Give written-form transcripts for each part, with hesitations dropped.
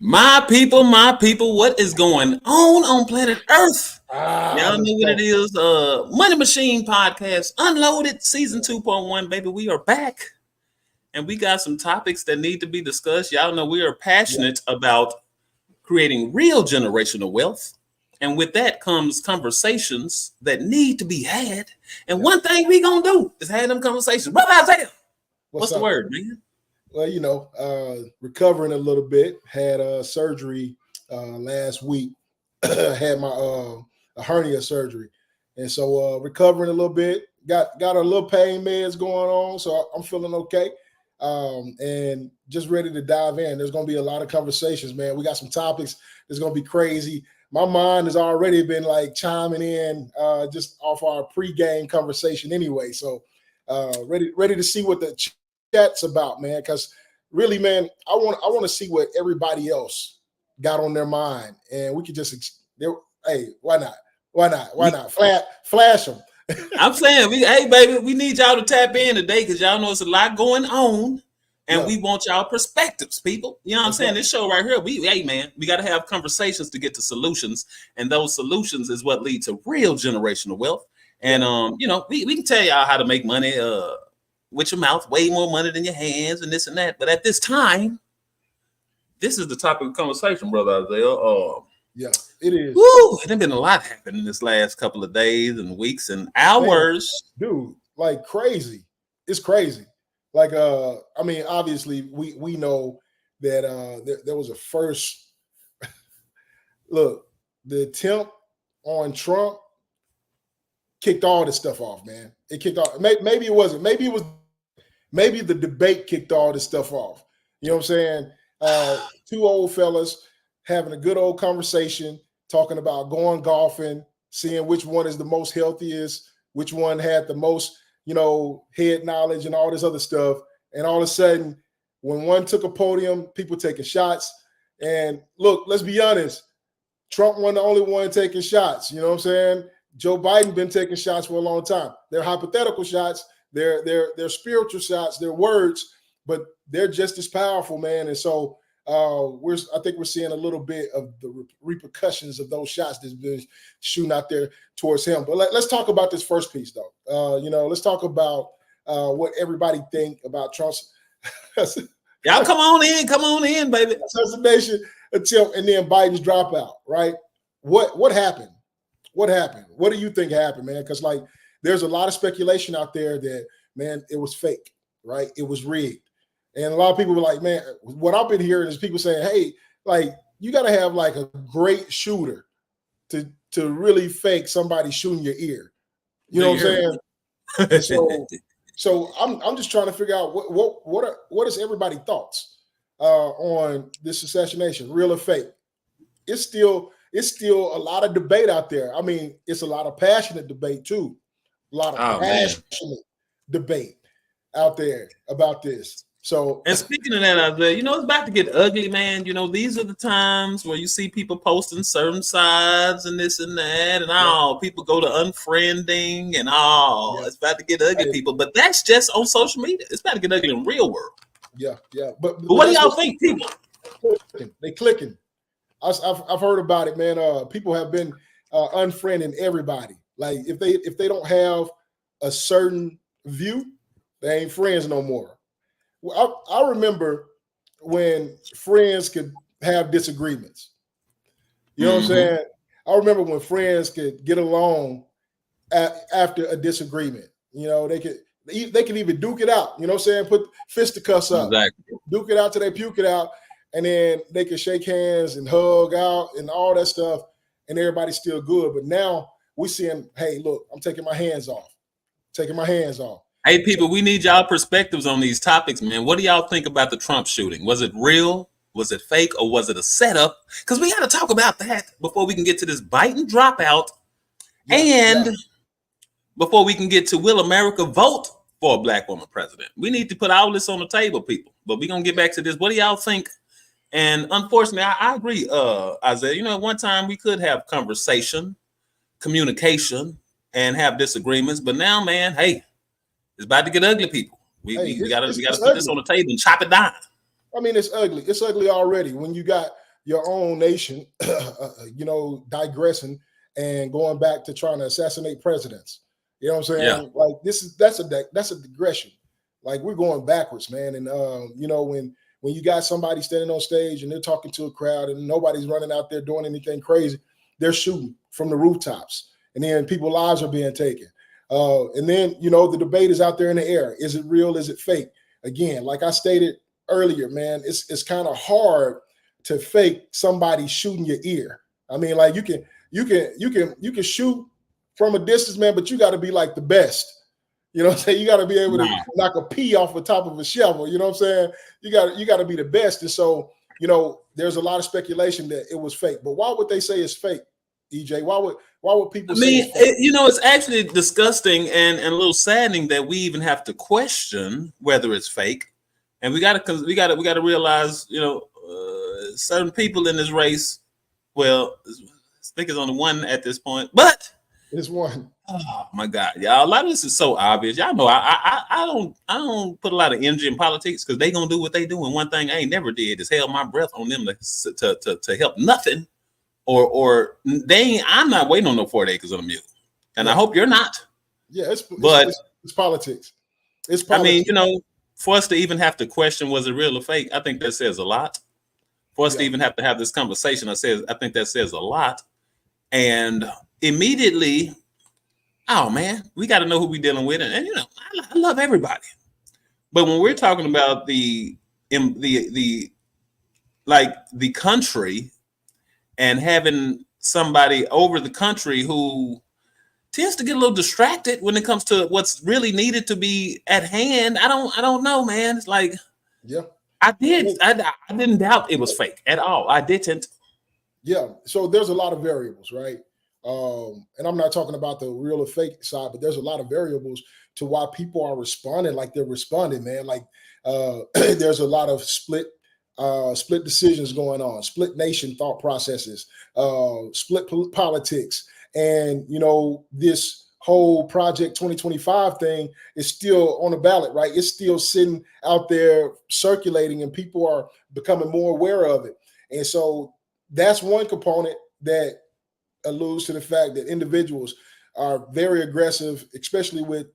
My people, what is going on planet Earth? Y'all Let's know what it go. is. Money Machine Podcast, Unloaded, Season 2.1, baby. We are back. And we got some topics that need to be discussed. Y'all know we are Yeah, passionate about creating real generational wealth. And with that comes conversations that need to be had. And yeah. one thing we gonna do is have them conversations. Brother Isaiah, What's what's the up, word, brother? man? Well, recovering a little bit. Had surgery last week. Had my a hernia surgery, and so recovering a little bit. Got a little pain meds going on, so I'm feeling okay. And just ready to dive in. There's going to be a lot of conversations, man. We got some topics that's going to be crazy. My mind has already been like chiming in just off our pregame conversation anyway. So ready to see what the chat's about, man. Because really, man, I want to see what everybody else got on their mind, and we could just hey, why not? Why not? Why We not? Flash them. I'm saying, hey baby, we need y'all to tap in today because y'all know it's a lot going on, and Yeah, we want y'all perspectives, people. You know what I'm that's saying? right. This show right here, hey man, we got to have conversations to get to solutions, and those solutions is what lead to real generational wealth. And Yeah, we can tell y'all how to make money with your mouth, way more money than your hands, and this and that. But at this time, this is the topic of conversation, brother Isaiah. yeah. It is. Woo, it has been a lot happening this last couple of days and weeks and Man, hours. dude, like crazy. It's crazy. Like I mean, obviously we know that there was a first look, the attempt on Trump kicked all this stuff off, man. It kicked off. Maybe it wasn't. Maybe the debate kicked all this stuff off. You know what I'm saying? Two old fellas having a good old conversation, talking about going golfing, seeing which one is the most healthiest, which one had the most, head knowledge and all this other stuff. And all of a sudden, when one took a podium, people taking shots. And look, let's be honest, Trump wasn't the only one taking shots. You know what I'm saying? Joe Biden been taking shots for a long time. They're hypothetical shots. They're spiritual shots. They're words, but they're just as powerful, man. And so I think we're seeing a little bit of the repercussions of those shots that's been shooting out there towards him. But let's talk about this first piece, though. Let's talk about what everybody think about Trump's Y'all come on in, baby. assassination attempt and then Biden's dropout. Right? What happened? What happened? What do you think happened, man? Because like there's a lot of speculation out there that, man, it was fake, right? It was rigged. And a lot of people were like, man, what I've been hearing is people saying, hey, like you got to have like a great shooter to really fake somebody shooting your ear. You Do know you what I'm hear saying? And me? so I'm just trying to figure out what is everybody thoughts on this assassination, real or fake? It's still a lot of debate out there. I mean, it's a lot of passionate debate too. A lot of Oh man. passionate debate out there about this. So And speaking of that, Isaiah, it's about to get ugly, man. These are the times where you see people posting certain sides and this and that, and yeah, people go to unfriending and all. yeah, It's about to get ugly, I, people. But that's just on social media. It's about to get ugly in real world. yeah, yeah. But But but what do that's y'all what's think, people? clicking. They clicking. I've heard about it, man. People have been unfriending everybody. Like if they don't have a certain view, they ain't friends no more. Well, I remember when friends could have disagreements. You know what I'm Mm-hmm. saying? I remember when friends could get along after a disagreement. They could even duke it out. You know what I'm saying? Put fisticuffs up, Exactly. duke it out till they puke it out, and then they could shake hands and hug out and all that stuff, and everybody's still good. But now we're seeing, hey, look, I'm taking my hands off, taking my hands off. Hey, So people, we need y'all perspectives on these topics, man. What do y'all think about the Trump shooting? Was it real? Was it fake? Or was it a setup? Because we got to talk about that before we can get to this Biden dropout yeah, and yeah, before we can get to will America vote for a black woman president. We need to put all this on the table, people. But we're going to get back to this. What do y'all think? And unfortunately, I agree, Isaiah. At one time we could have conversation, communication, and have disagreements. But now, man, hey, it's about to get ugly, people. We, hey, we, we it's gotta it's, we gotta it's put this ugly. on the table and chop it down. I mean, it's ugly. It's ugly already when you got your own nation, digressing and going back to trying to assassinate presidents. You know what I'm Yeah. saying? Like that's a digression. Like we're going backwards, man. And when you got somebody standing on stage and they're talking to a crowd and nobody's running out there doing anything crazy, they're shooting from the rooftops, and then people's lives are being taken. And then the debate is out there in the air: is it real? Is it fake? Again, like I stated earlier, man, it's kind of hard to fake somebody shooting your ear. I mean, like you can shoot from a distance, man, but you got to be like the best. You know what I'm saying? You got to be able to Nah. knock a pea off the top of a shovel. You know what I'm saying? You got to be the best. And so, there's a lot of speculation that it was fake. But why would they say it's fake, EJ? Why would people say it's fake? It's actually disgusting and a little saddening that we even have to question whether it's fake. And we got to realize, certain people in this race. Well, I think it's only one at this point, but It's one. oh my God, y'all! A lot of this is so obvious. Y'all know I don't put a lot of energy in politics because they gonna do what they do. And one thing I ain't never did is held my breath on them to help nothing, or they ain't. I'm not waiting on no 40 acres of a mule, and I hope you're not. Yeah, it's I politics. It's politics. mean, for us to even have to question was it real or fake, I think that says a lot. For us to even have to have this conversation, I think that says a lot. And immediately, oh man, we got to know who we're dealing with, and I love everybody, but when we're talking about the country and having somebody over the country who tends to get a little distracted when it comes to what's really needed to be at hand, I don't know, man. It's like, I didn't doubt it was fake at all. I didn't. Yeah. So there's a lot of variables, right? And I'm not talking about the real or fake side, but there's a lot of variables to why people are responding like they're responding, man. Like there's a lot of split decisions going on, split nation thought processes, split politics. And, this whole Project 2025 thing is still on the ballot, right? It's still sitting out there circulating and people are becoming more aware of it. And so that's one component that alludes to the fact that individuals are very aggressive, especially with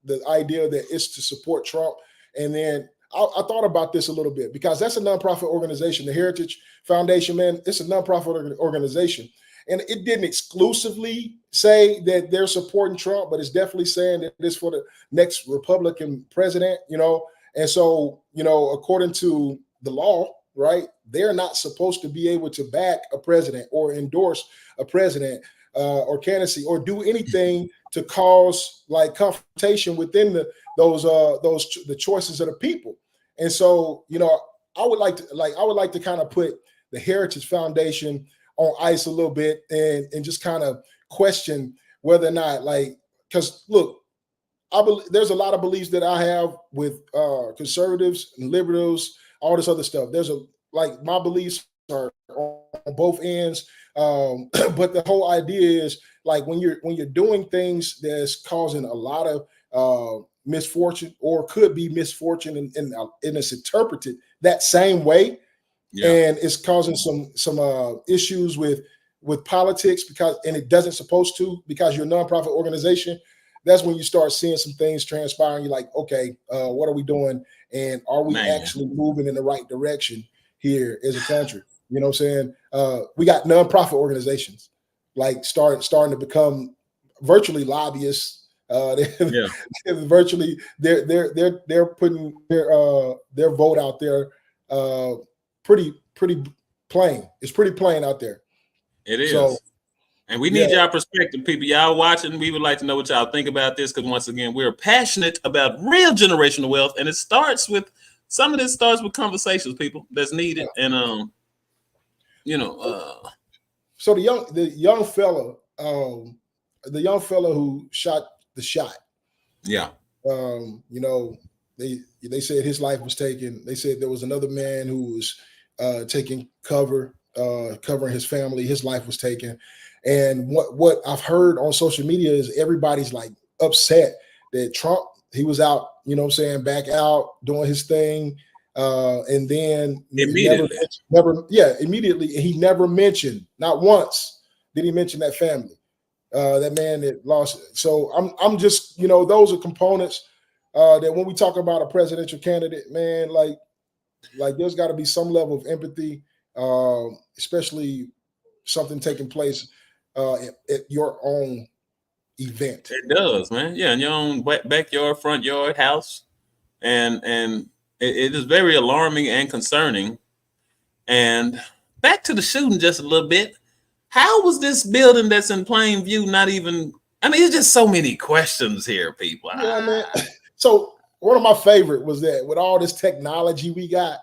the idea that it's to support Trump. And then I thought about this a little bit because that's a nonprofit organization, the Heritage Foundation, man. It's a nonprofit organization. And it didn't exclusively say that they're supporting Trump, but it's definitely saying that it's for the next Republican president, And so, according to the law, right, they're not supposed to be able to back a president or endorse a president or candidacy or do anything to cause like confrontation within the choices of the people. And so, I would like to kind of put the Heritage Foundation on ice a little bit and just kind of question whether or not, like, because look, there's a lot of beliefs that I have with conservatives and liberals, all this other stuff. My beliefs are on both ends. But the whole idea is like when you're doing things that's causing a lot of misfortune or could be misfortune and it's interpreted that same way. Yeah. And it's causing some issues with politics and it doesn't supposed to because you're a nonprofit organization. That's when you start seeing some things transpiring. You're like, okay, what are we doing? And are we actually moving in the right direction here as a country? You know what I'm saying? We got nonprofit organizations like starting to become virtually lobbyists. Virtually they're putting their vote out there. Pretty plain. It's pretty plain out there. It is. So, and we need y'all perspective, people. Y'all watching, we would like to know what y'all think about this because once again, we're passionate about real generational wealth, and some of this starts with conversations, people, that's needed. And so the young fella who shot the shot. Yeah. They said his life was taken. They said there was another man who was taking covering his family. His life was taken. And what I've heard on social media is everybody's like upset that Trump, he was out, back out doing his thing. And then Immediately. immediately. He never mentioned, not once did he mention that family, that man that lost it. So I'm just, those are components that when we talk about a presidential candidate, man, like there's got to be some level of empathy, especially something taking place at your own event. It does, man. Yeah, in your own backyard, front yard, house, and it is very alarming and concerning. And back to the shooting just a little bit. How was this building that's in plain view not even? I mean, it's just so many questions here, people. Yeah, man. So one of my favorite was that with all this technology we got,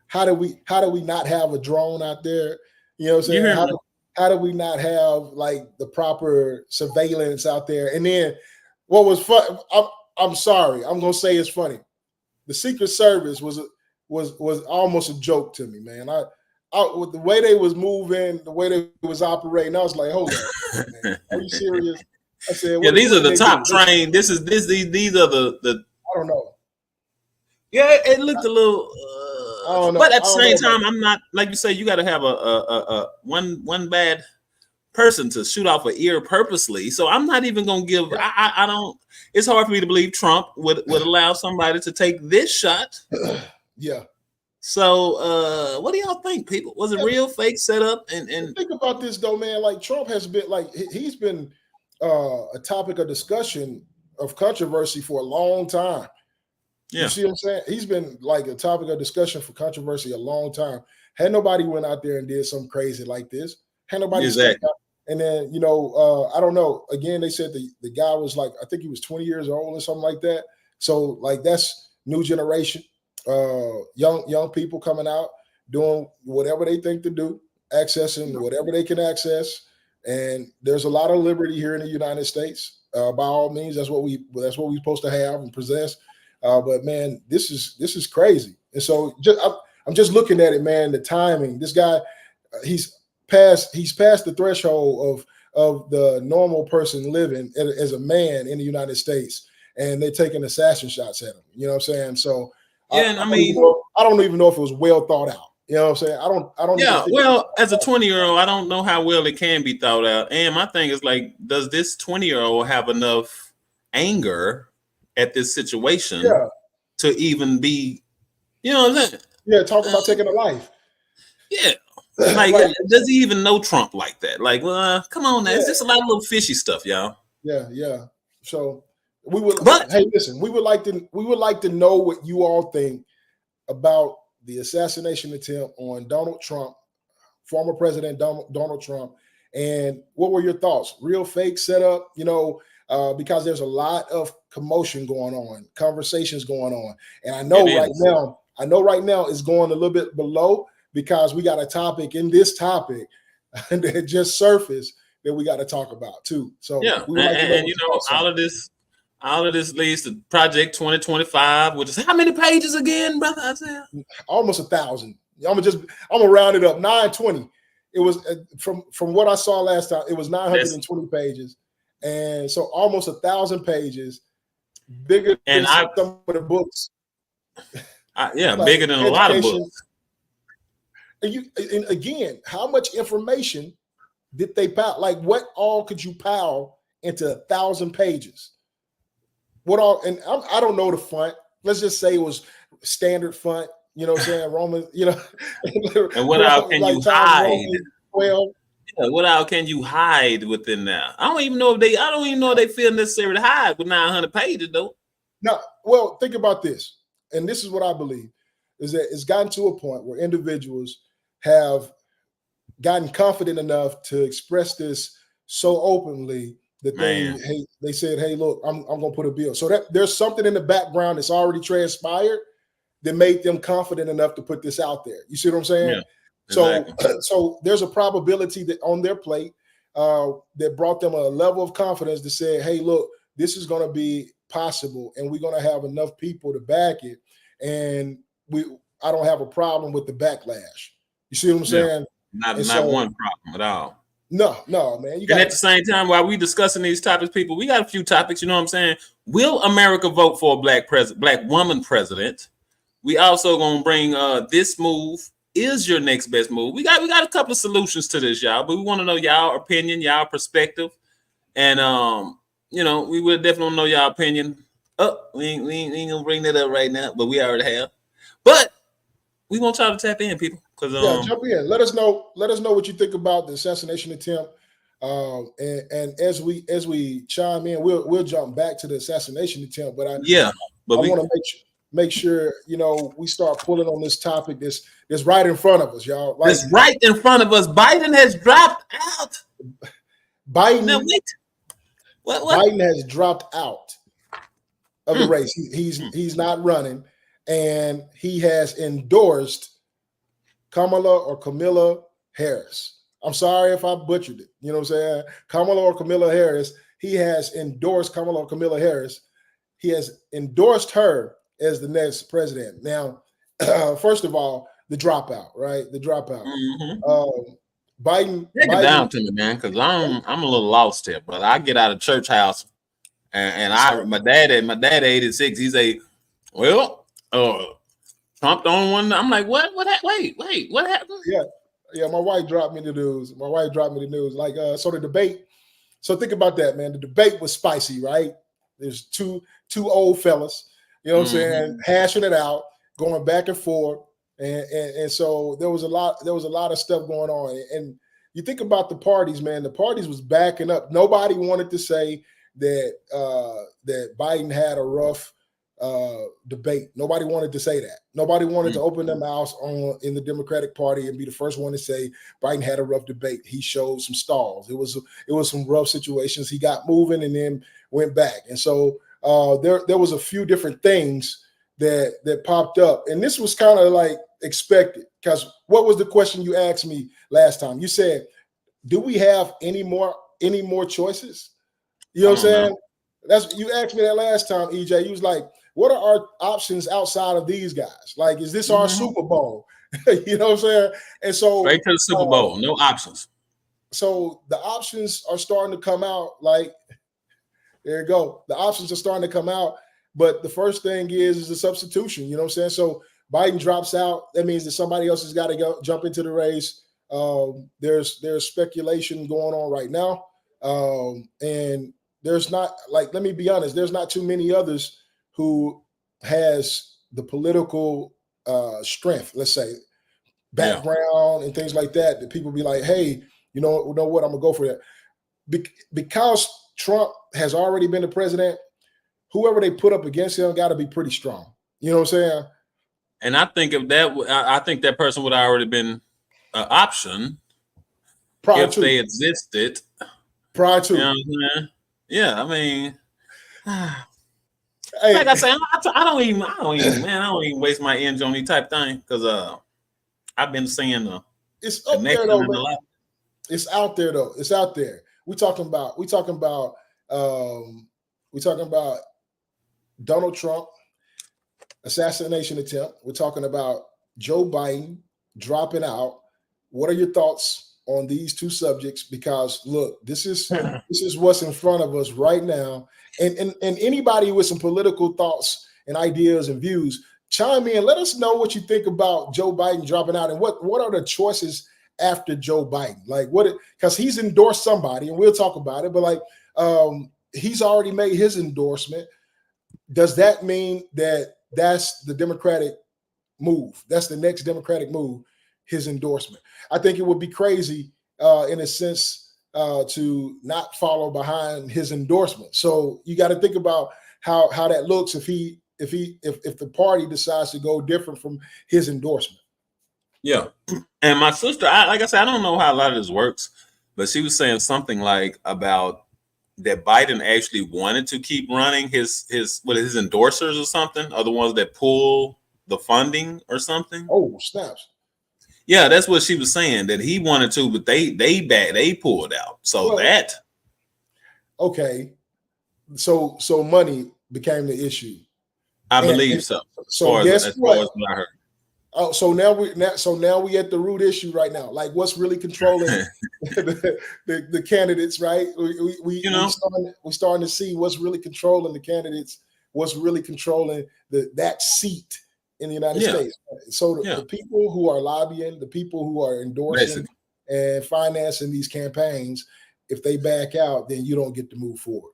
how do we not have a drone out there? You know what I'm You saying? hear me? How do we not have like the proper surveillance out there? And then what was fun? I'm sorry, I'm gonna say it's funny. The Secret Service was almost a joke to me, man. I with the way they was moving, the way they was operating, I was like, hold on, man. Are you serious? I said, Yeah, these are the they top do? trained. These are the. I don't know. Yeah, it looked a little. I don't know. But at the I don't same know about time, I'm not like you say. You got to have a one bad person to shoot off an ear purposely. So I'm not even gonna give. Yeah. I don't. It's hard for me to believe Trump would allow somebody to take this shot. Yeah. So what do y'all think, people? Was it real, fake, set up? And think about this though, man. Like Trump has been like he's been a topic of discussion of controversy for a long time. yeah, You see what I'm saying? He's been like a topic of discussion for controversy a long time. Had nobody went out there and did something crazy like this. Had nobody stepped out. And then, I don't know. Again, they said the guy was like, I think he was 20 years old or something like that. So like that's new generation, young people coming out, doing whatever they think to do, accessing whatever they can access. And there's a lot of liberty here in the United States. By all means, that's what we're supposed to have and possess. But man, this is crazy. And so I'm just looking at it, man. The timing. This guy, he's past the threshold of the normal person living as a man in the United States, and they're taking assassin shots at him. You know what I'm saying? So yeah, I don't even know if it was well thought out. You know what I'm saying? I don't. Yeah, well, as a 20-year-old, I don't know how well it can be thought out. And my thing is like, does this 20-year-old have enough anger at this situation to even be, you know what I'm saying? Yeah, talk about taking a life. Yeah. Like, does he even know Trump like that? Like, well, come on now. It's just a lot of little fishy stuff, y'all. Yeah. So we would like to know what you all think about the assassination attempt on Donald Trump, former President Donald Trump, and what were your thoughts? Real, fake, setup? Because there's a lot of commotion going on, conversations going on, and I know right now it's going a little bit below because we got a topic in this topic that just surfaced that we got to talk about too. So yeah, and all of this leads to Project 2025, which is how many pages again, brother? I said almost 1,000. I'm gonna round it up. 920. It was from what I saw last time. It was 920 pages, and so almost 1,000 pages, bigger than some of the books. Bigger than a lot of books. And again, how much information did they pile? Like, what all could you pile into 1,000 pages? What all? And I don't know the font. Let's just say it was standard font. You know what I'm saying? Roman. And what all can you hide? 12. Yeah, what all can you hide within there? I don't even know if they feel necessary to hide with 900 pages though. No, well, think about this, and this is what I believe is that it's gotten to a point where individuals have gotten confident enough to express this so openly that they said, "Hey, look, I'm going to put a bill." So that there's something in the background that's already transpired that made them confident enough to put this out there. You see what I'm saying? Yeah, exactly. So there's a probability that on their plate that brought them a level of confidence to say, "Hey, look, this is going to be possible, and we're going to have enough people to back it, and I don't have a problem with the backlash." You see what I'm saying? Not one problem at all. No, man. And at the same time, while we discussing these topics, people, we got a few topics. You know what I'm saying? Will America vote for a black woman president? We also gonna bring this move is your next best move. We got a couple of solutions to this, y'all, but we want to know y'all opinion, y'all perspective, and we will definitely know y'all opinion. We ain't gonna bring that up right now, but we already have. But we want y'all to tap in, people, because jump in. Let us know what you think about the assassination attempt. And as we chime in, we'll jump back to the assassination attempt. But I want to make sure we start pulling on this topic that's right in front of us, y'all. Like, it's right in front of us. Biden has dropped out. Biden. What? Biden has dropped out of the race. He's not running, and he has endorsed Kamala Harris. I'm sorry if I butchered it. You know what I'm saying? Kamala Harris. He has endorsed Kamala Harris. He has endorsed her as the next president. Now, first of all, the dropout, right? The dropout. Biden. Take it down to me, man, because I'm a little lost here. But I get out of church house, and my dad at 86. He say, "Well, Trump the only one." I'm like, "What? Wait, what happened?" Yeah. My wife dropped me the news. Like, so the debate. So think about that, man. The debate was spicy, right? There's two old fellas, you know what I'm saying, hashing it out, going back and forth, and so there was a lot of stuff going on. And you think about the parties, man. The parties was backing up. Nobody wanted to say that that Biden had a rough debate. Nobody wanted to say that. Nobody wanted to open their mouths in the Democratic Party and be the first one to say Biden had a rough debate. He showed some stalls. It was some rough situations. He got moving and then went back. And so there was a few different things that popped up. And this was kind of like expected, because what was the question you asked me last time? You said, do we have any more choices? You know what I'm saying? You asked me that last time, EJ. You was like, what are our options outside of these guys? Like, is this our Super Bowl? You know what I'm saying? And so straight to the Super Bowl, no options. So the options are starting to come out. Like, there you go. The options are starting to come out. But the first thing is the substitution. You know what I'm saying? So Biden drops out. That means that somebody else has got to jump into the race. There's speculation going on right now. And there's not, like, let me be honest, there's not too many others who has the political strength, let's say, background and things like that people be like, hey, you know what, I'm gonna go for that. Because Trump has already been the president, whoever they put up against him got to be pretty strong. You know what I'm saying? And I think if that, I think that person would have already been an option if they existed. Prior to. You know what I'm saying? Yeah, I mean, like I say, I don't even waste my energy on these type thing, because I've been seeing it's up there though, man. It's out there though. It's out there. We talking about Donald Trump assassination attempt. We're talking about Joe Biden dropping out. What are your thoughts on these two subjects? Because look, this is what's in front of us right now. And anybody with some political thoughts and ideas and views, chime in. Let us know what you think about Joe Biden dropping out, and what are the choices after Joe Biden? Like, because he's endorsed somebody, and we'll talk about it, but like, he's already made his endorsement. Does that mean that that's the Democratic move? That's the next Democratic move, his endorsement. I think it would be crazy in a sense to not follow behind his endorsement. So you got to think about how that looks if the party decides to go different from his endorsement. Yeah. And my sister, like I said, I don't know how a lot of this works, but she was saying something like about that Biden actually wanted to keep running his endorsers or something, or the ones that pull the funding or something. Oh, snaps. Yeah, that's what she was saying, that he wanted to, but they pulled out. So okay. So money became the issue. I believe so. So guess what? Oh, so now we at the root issue right now. Like, what's really controlling the candidates, right? We're starting to see what's really controlling the candidates, what's really controlling that seat in the United Yeah, States. So yeah, the people who are lobbying, the people who are endorsing basically. and financing these campaigns, if they back out, then you don't get to move forward.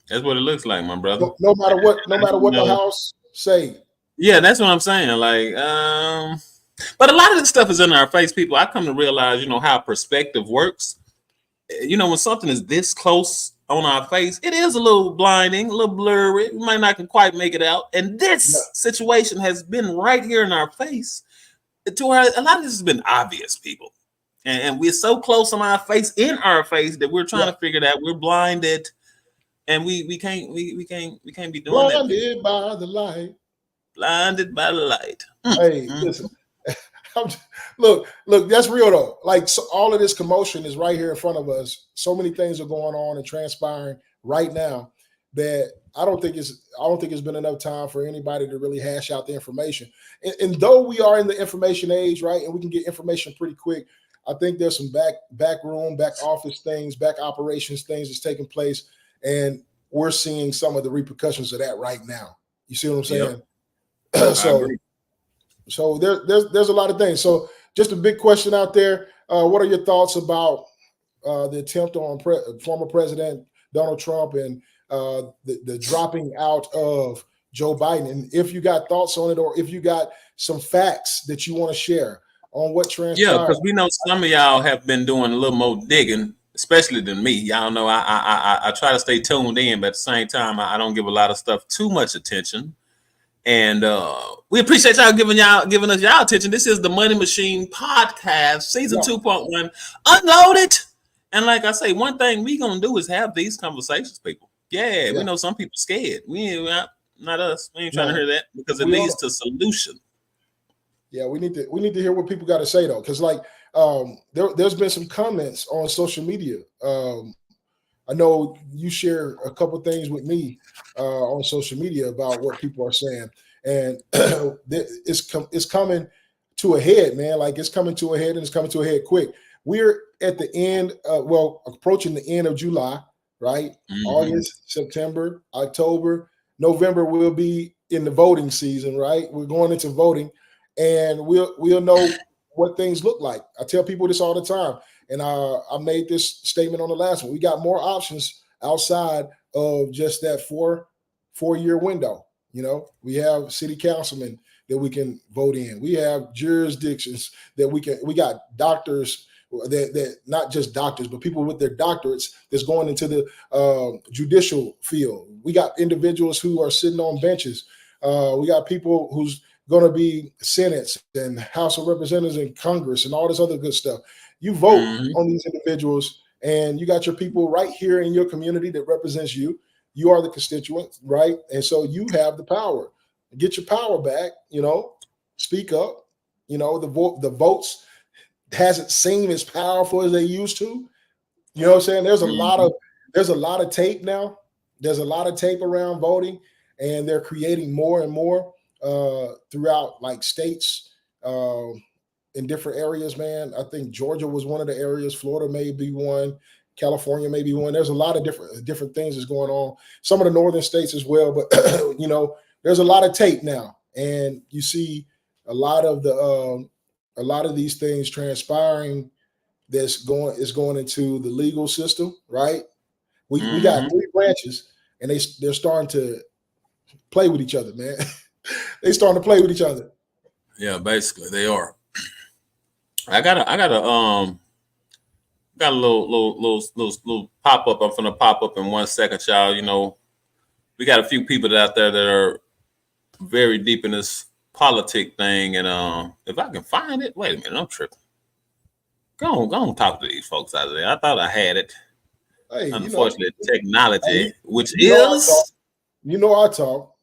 That's what it looks like, my brother. No matter what, no matter You what the know, House say. yeah, that's what I'm saying. Like, but a lot of this stuff is in our face, people. I come to realize, how perspective works. When something is this close on our face, it is a little blinding, a little blurry. We might not can quite make it out. And Yeah, this situation has been right here in our face to where a lot of this has been obvious, people. And we're so close on our face, in our face, that we're trying yeah. to figure that we're blinded, and we can't be doing that, people. Blinded by the light. Blinded by the light. Hey, listen. I'm just- look, that's real though. Like so all of this commotion is right here in front of us. So many things are going on and transpiring right now that I don't think it's been enough time for anybody to really hash out the information. And though we are in the information age, right, and we can get information pretty quick, I think there's some back room, back office things, back operations things that's taking place, and we're seeing some of the repercussions of that right now. You see what I'm Yep, saying? I so agree. so there's a lot of things. So just a big question out there. What are your thoughts about the attempt on former President Donald Trump and the dropping out of Joe Biden? And if you got thoughts on it, or if you got some facts that you want to share on what Yeah, transpired. because we know some of y'all have been doing a little more digging, especially than me. Y'all know I try to stay tuned in, but at the same time, I don't give a lot of stuff too much attention. And we appreciate y'all giving us y'all attention. This is the Money Machine Podcast, season Yeah, 2.1, unloaded. And like I say, one thing we gonna do is have these conversations, people. Yeah, we yeah. know some people scared. We ain't not us. We ain't trying to No, hear that because it we don't. leads to solution. Yeah, we need to hear what people got to say though, because like there's been some comments on social media. I know you share a couple things with me on social media about what people are saying, and it's coming to a head, man. Like it's coming to a head, and it's coming to a head quick. We're at the end, approaching the end of July, right? Hmm. August, September, October, November will be in the voting season, right? We're going into voting, and we'll know what things look like. I tell people this all the time. And I made this statement on the last one. We got more options outside of just that four-year window. We have city councilmen that we can vote in. We have jurisdictions that we got doctors that not just doctors, but people with their doctorates that's going into the judicial field. We got individuals who are sitting on benches. We got people who's going to be senates and House of Representatives and Congress and all this other good stuff. You vote Hmm. on these individuals, and you got your people right here in your community that represents you. You are the constituent, right? And so you have the power. Get your power back. Speak up. The votes hasn't seemed as powerful as they used to. You know what I'm saying? Hmm. There's a lot of tape now. There's a lot of tape around voting, and they're creating more and more throughout like states in different areas. Man, I think Georgia was one of the areas. Florida may be one. California may be one. There's a lot of different things that's going on. Some of the northern states as well, but there's a lot of tape now, and you see a lot of a lot of these things transpiring is going into the legal system, right? We got Hmm. three branches, and they're starting to play with each other, man. They starting to play with each other. Yeah, basically they are. I got a little pop up. I'm gonna pop up in 1 second, y'all. We got a few people out there that are very deep in this politic thing, and if I can find it, wait a minute, I'm tripping. Go on, talk to these folks out there. I thought I had it. Hey, Unfortunately, hey, technology, which you know I talk. is You know I talk.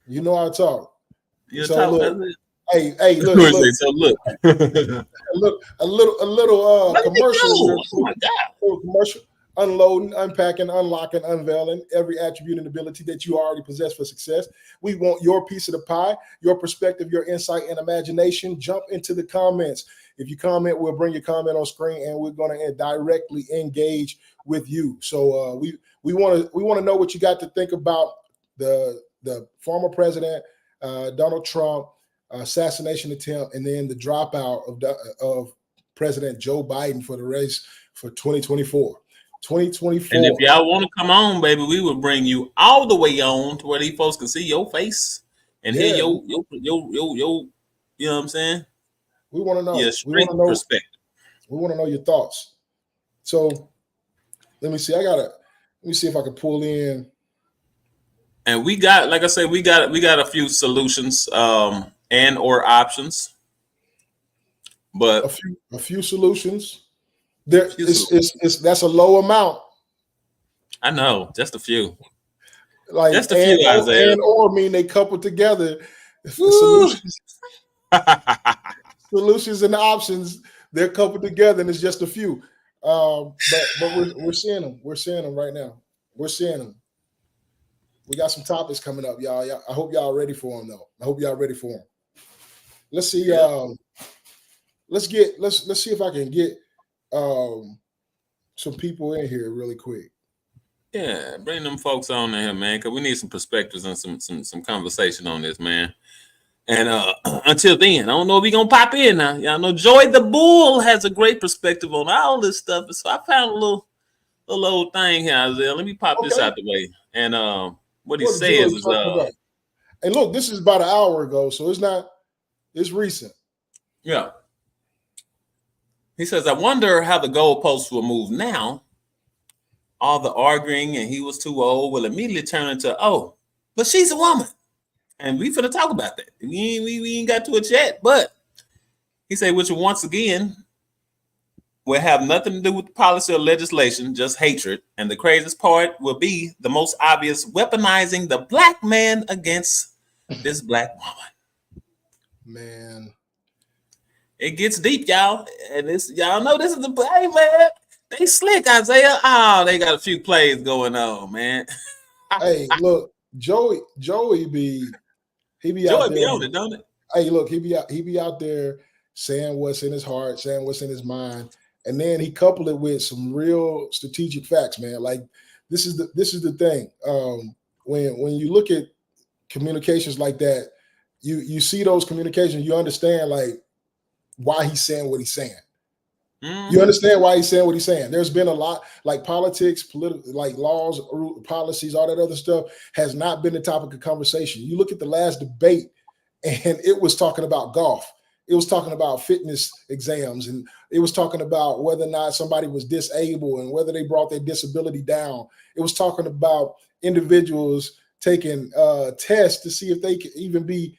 You know I talk. you So talk. look, hey, look, Say look, so. Look, look a little at commercial you. here. Oh my god. Little commercial. Unloading, unpacking, unlocking, unveiling every attribute and ability that you already possess for success. We want your piece of the pie, your perspective, your insight, and imagination. Jump into the comments. If you comment, we'll bring your comment on screen, and we're going to directly engage with you. So we want to know what you got to think about the former president Donald Trump assassination attempt, and then the dropout of President Joe Biden for the race for 2024. And if 2024. y'all want to come on, baby, we will bring you all the way on to where these folks can see your face and hear Yeah, you know what I'm saying? we want to Your know. We want street to know. perspective. We want to know your thoughts. So let me see. Let me see if I can pull in. And we got, like I said, we got a few solutions and or options, a but few solutions. There, few solutions. it's that's a low amount. I know, just a few. Like Just a few, Isaiah. and or mean they coupled together. Woo. Solutions and options, they're coupled together, and it's just a few. But we're seeing them. We're seeing them right now. We're seeing them. We got some topics coming up, y'all. I hope y'all ready for them, though. I hope y'all ready for them. Let's see. Yep. Let's see if I can get some people in here really quick. Yeah, bring them folks on in here, man, because we need some perspectives and some conversation on this, man. And until then, I don't know if we gonna pop in now. Y'all know Joy the Bull has a great perspective on all this stuff. So I found a little old thing here, Isaiah. Let me pop this Okay. out the way. And what he What the Joy says is is talking about? And look, this is about an hour ago, so it's recent. yeah. He says, I wonder how the goalposts will move now. All the arguing and he was too old will immediately turn into, oh, but she's a woman. And we finna talk about that. We ain't got to it yet, but he said, which once again will have nothing to do with policy or legislation, just hatred. And the craziest part will be the most obvious weaponizing the black man against this black woman. Man. It gets deep, y'all. And this, y'all know this is the play, man. They slick, Isaiah. Oh, they got a few plays going on, man. Hey, look, Joey be out Joy there. be on it, don't it? Hey, look, he be out there saying what's in his heart, saying what's in his mind, and then he coupled it with some real strategic facts, man. Like this is the thing. When you look at communications like that, you see those communications, you understand like why he's saying what he's saying. Mm-hmm. You understand why he's saying what he's saying. There's been a lot like politics, political, like laws, policies, all that other stuff has not been the topic of conversation. You look at the last debate, and it was talking about golf. It was talking about fitness exams, and it was talking about whether or not somebody was disabled and whether they brought their disability down. It was talking about individuals taking tests to see if they could even be,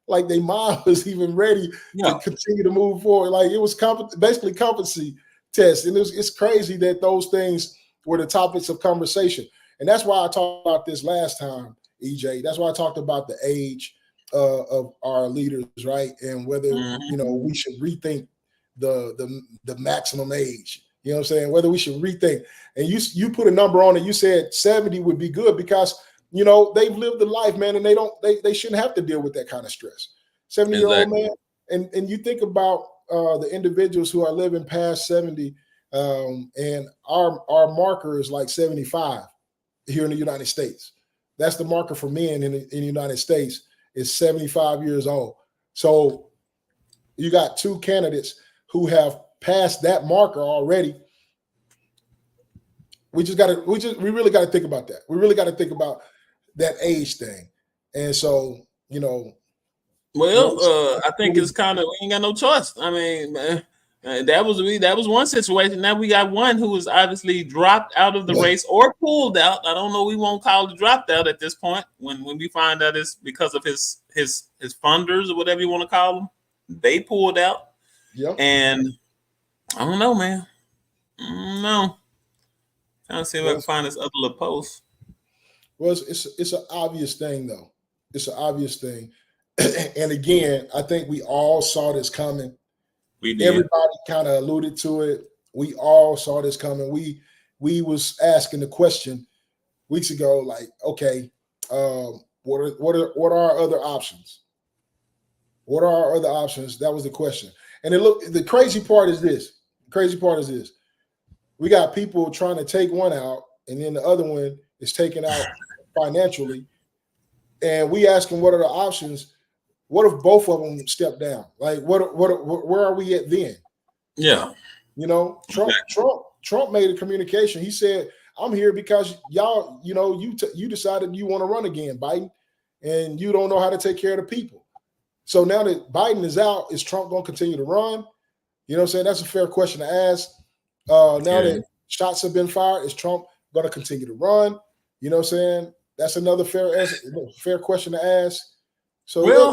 like their mind was even ready to continue to move forward. Like it was basically competency tests. And it's crazy that those things were the topics of conversation. And that's why I talked about this last time, EJ. That's why I talked about the age of our leaders, right? And whether, we should rethink the maximum age. You know what I'm saying? Whether we should rethink. And you put a number on it. You said 70 would be good because they've lived a life, man, and they shouldn't have to deal with that kind of stress. 70-year-old man, and you think about the individuals who are living past 70, and our marker is like 75 here in the United States. That's the marker for men in the United States is 75 years old. So you got two candidates who have passed that marker already. We really got to think about that. We really got to think about that age thing. And so, I think it's kind of, we ain't got no choice. I mean, that was one situation. Now we got one who was obviously dropped out of the race or pulled out. I don't know. We won't call it dropped out at this point. When we find out it's because of his funders or whatever you want to call them, they pulled out. Yep. And I don't know, man. No. Trying to see if I can find this other little post. Well, it's an obvious thing, though. It's an obvious thing. And again, I think we all saw this coming. We did. Everybody kind of alluded to it. We all saw this coming. We was asking the question weeks ago, like, okay, what are our other options? What are our other options? That was the question. And the crazy part is this. We got people trying to take one out, and then the other one is taken out financially. and we ask them what are the options. What if both of them step down? Like, where are we at then? Yeah. You know, Trump made a communication. He said, "I'm here because y'all, you decided you want to run again, Biden, and you don't know how to take care of the people. So now that Biden is out, is Trump going to continue to run? You know what I'm saying? That's a fair question to ask. Now that shots have been fired, is Trump going to continue to run? You know what I'm saying? That's another fair question to ask. So Well,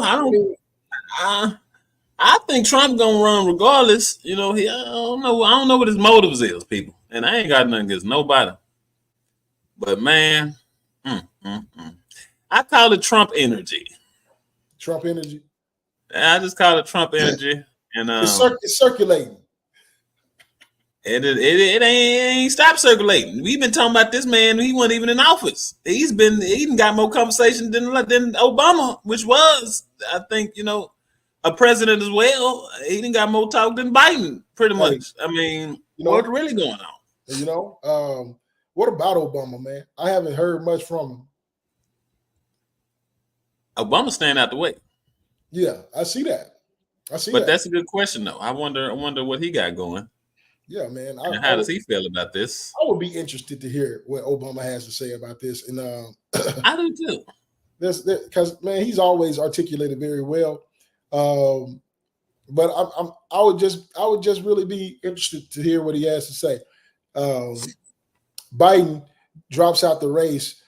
I think Trump gonna run regardless. You know, I don't know. I don't know what his motives is, people, and I ain't got nothing against nobody. But man, I call it Trump energy. Trump energy. I just call it Trump energy, and it's circulating. It ain't stopped circulating. We've been talking about this man. He wasn't even in office. He done got more conversation than Obama, which was, I think, a president as well. He done got more talk than Biden, pretty much. I mean, what's really going on? What about Obama, man? I haven't heard much from him. Obama staying out the way. Yeah, I see that. But that's a good question, though. I wonder what he got going. Yeah, man. How does he feel about this? I would be interested to hear what Obama has to say about this. And I do too. Because man, he's always articulated very well. But I would just really be interested to hear what he has to say. Biden drops out the race.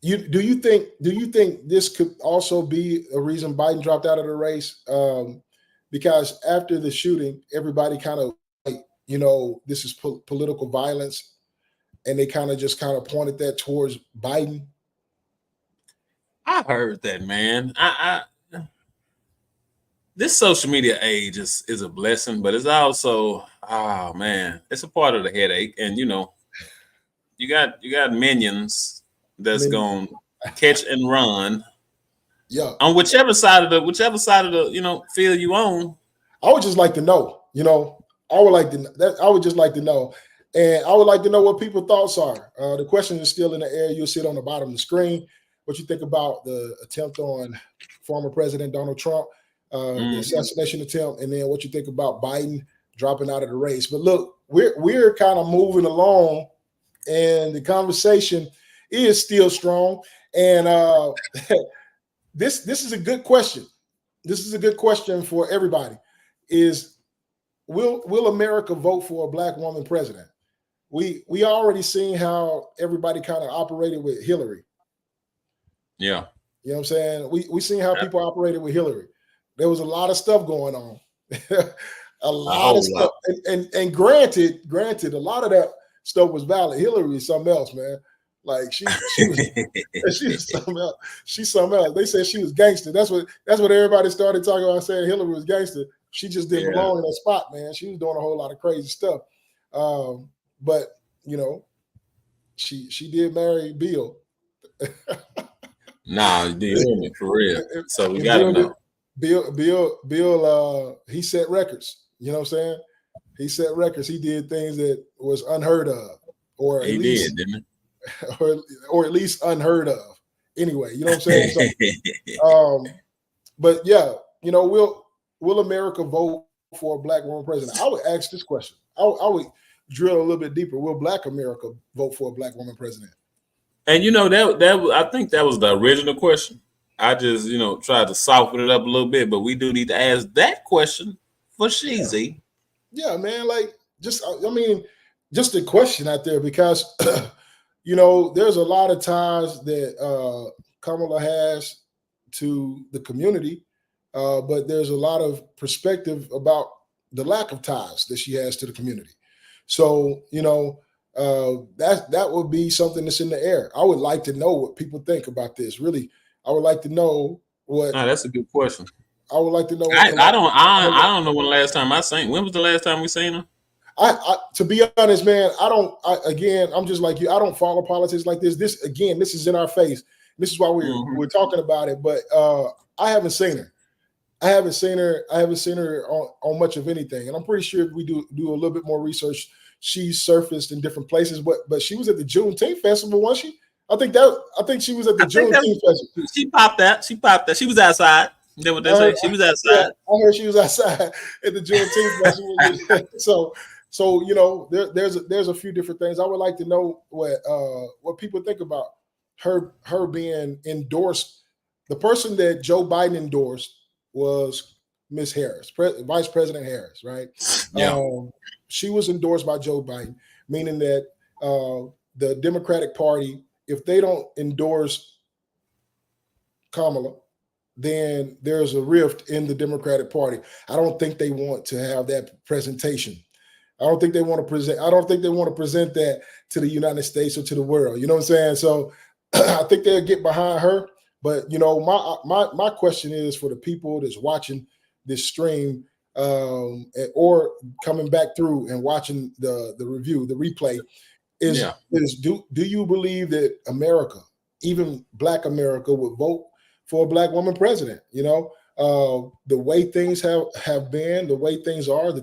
Do you think this could also be a reason Biden dropped out of the race? Because after the shooting, everybody kind of this is political violence, and they kind of pointed that towards Biden. I heard that, man. This social media age is a blessing, but it's also, oh man, it's a part of the headache. And you got minions that's gonna catch and run. Yeah. On whichever side of the field you own. I would just like to know. I would just like to know. And I would like to know what people's thoughts are. The question is still in the air. You'll see it on the bottom of the screen. What you think about the attempt on former President Donald Trump, the assassination attempt, and then what you think about Biden dropping out of the race. But look, we're kind of moving along, and the conversation is still strong. And this is a good question. This is a good question for everybody. Will America vote for a black woman president? We already seen how everybody kind of operated with Hillary. Yeah. You know what I'm saying? We seen how people operated with Hillary. There was a lot of stuff going on. a lot of stuff. And granted, a lot of that stuff was valid. Hillary is something else, man. Like she was something else. She's something else. They said she was gangster. That's what everybody started talking about, saying Hillary was gangster. She just didn't belong in that spot, man. She was doing a whole lot of crazy stuff. But she did marry Bill. Nah, you didn't hear me for real. So we gotta know. Bill, he set records. You know what I'm saying? He set records. He did things that was unheard of, or he did, didn't he? Or at least unheard of. Anyway, you know what I'm saying? So, but yeah, will America vote for a black woman president? I would ask this question. I would drill a little bit deeper. Will Black America vote for a black woman president? And that I think that was the original question. I just tried to soften it up a little bit, but we do need to ask that question for Sheezy. Yeah, man. Like just a question out there, because there's a lot of ties that Kamala has to the community, but there's a lot of perspective about the lack of ties that she has to the community. So that would be something that's in the air. I would like to know what people think about this. Really, I would like to know what. That's a good question. I would like to know. I don't know when the last time I seen. When was the last time we seen her? To be honest, man, I'm just like you. I don't follow politics like this. This is in our face. This is why we're talking about it. But I haven't seen her. I haven't seen her on much of anything. And I'm pretty sure if we do a little bit more research, she's surfaced in different places. But she was at the Juneteenth festival, wasn't she? I think she was at the I think that Juneteenth festival. she popped that. She popped that. She was outside. That's what they say. She was Yeah, outside. I heard she was outside at the Juneteenth festival. So there's a few different things. I would like to know what people think about her being endorsed. The person that Joe Biden endorsed was Miss Harris, Vice President Harris, right? Yeah. She was endorsed by Joe Biden, meaning that the Democratic Party, if they don't endorse Kamala, then there's a rift in the Democratic Party. I don't think they want to have that presentation. I don't think they want to present. I don't think they want to present that to the United States or to the world. You know what I'm saying? So I think they'll get behind her. But my question is for the people that's watching this stream or coming back through and watching the review, the replay, is do you believe that America, even Black America, would vote for a Black woman president? The way things have been, the way things are,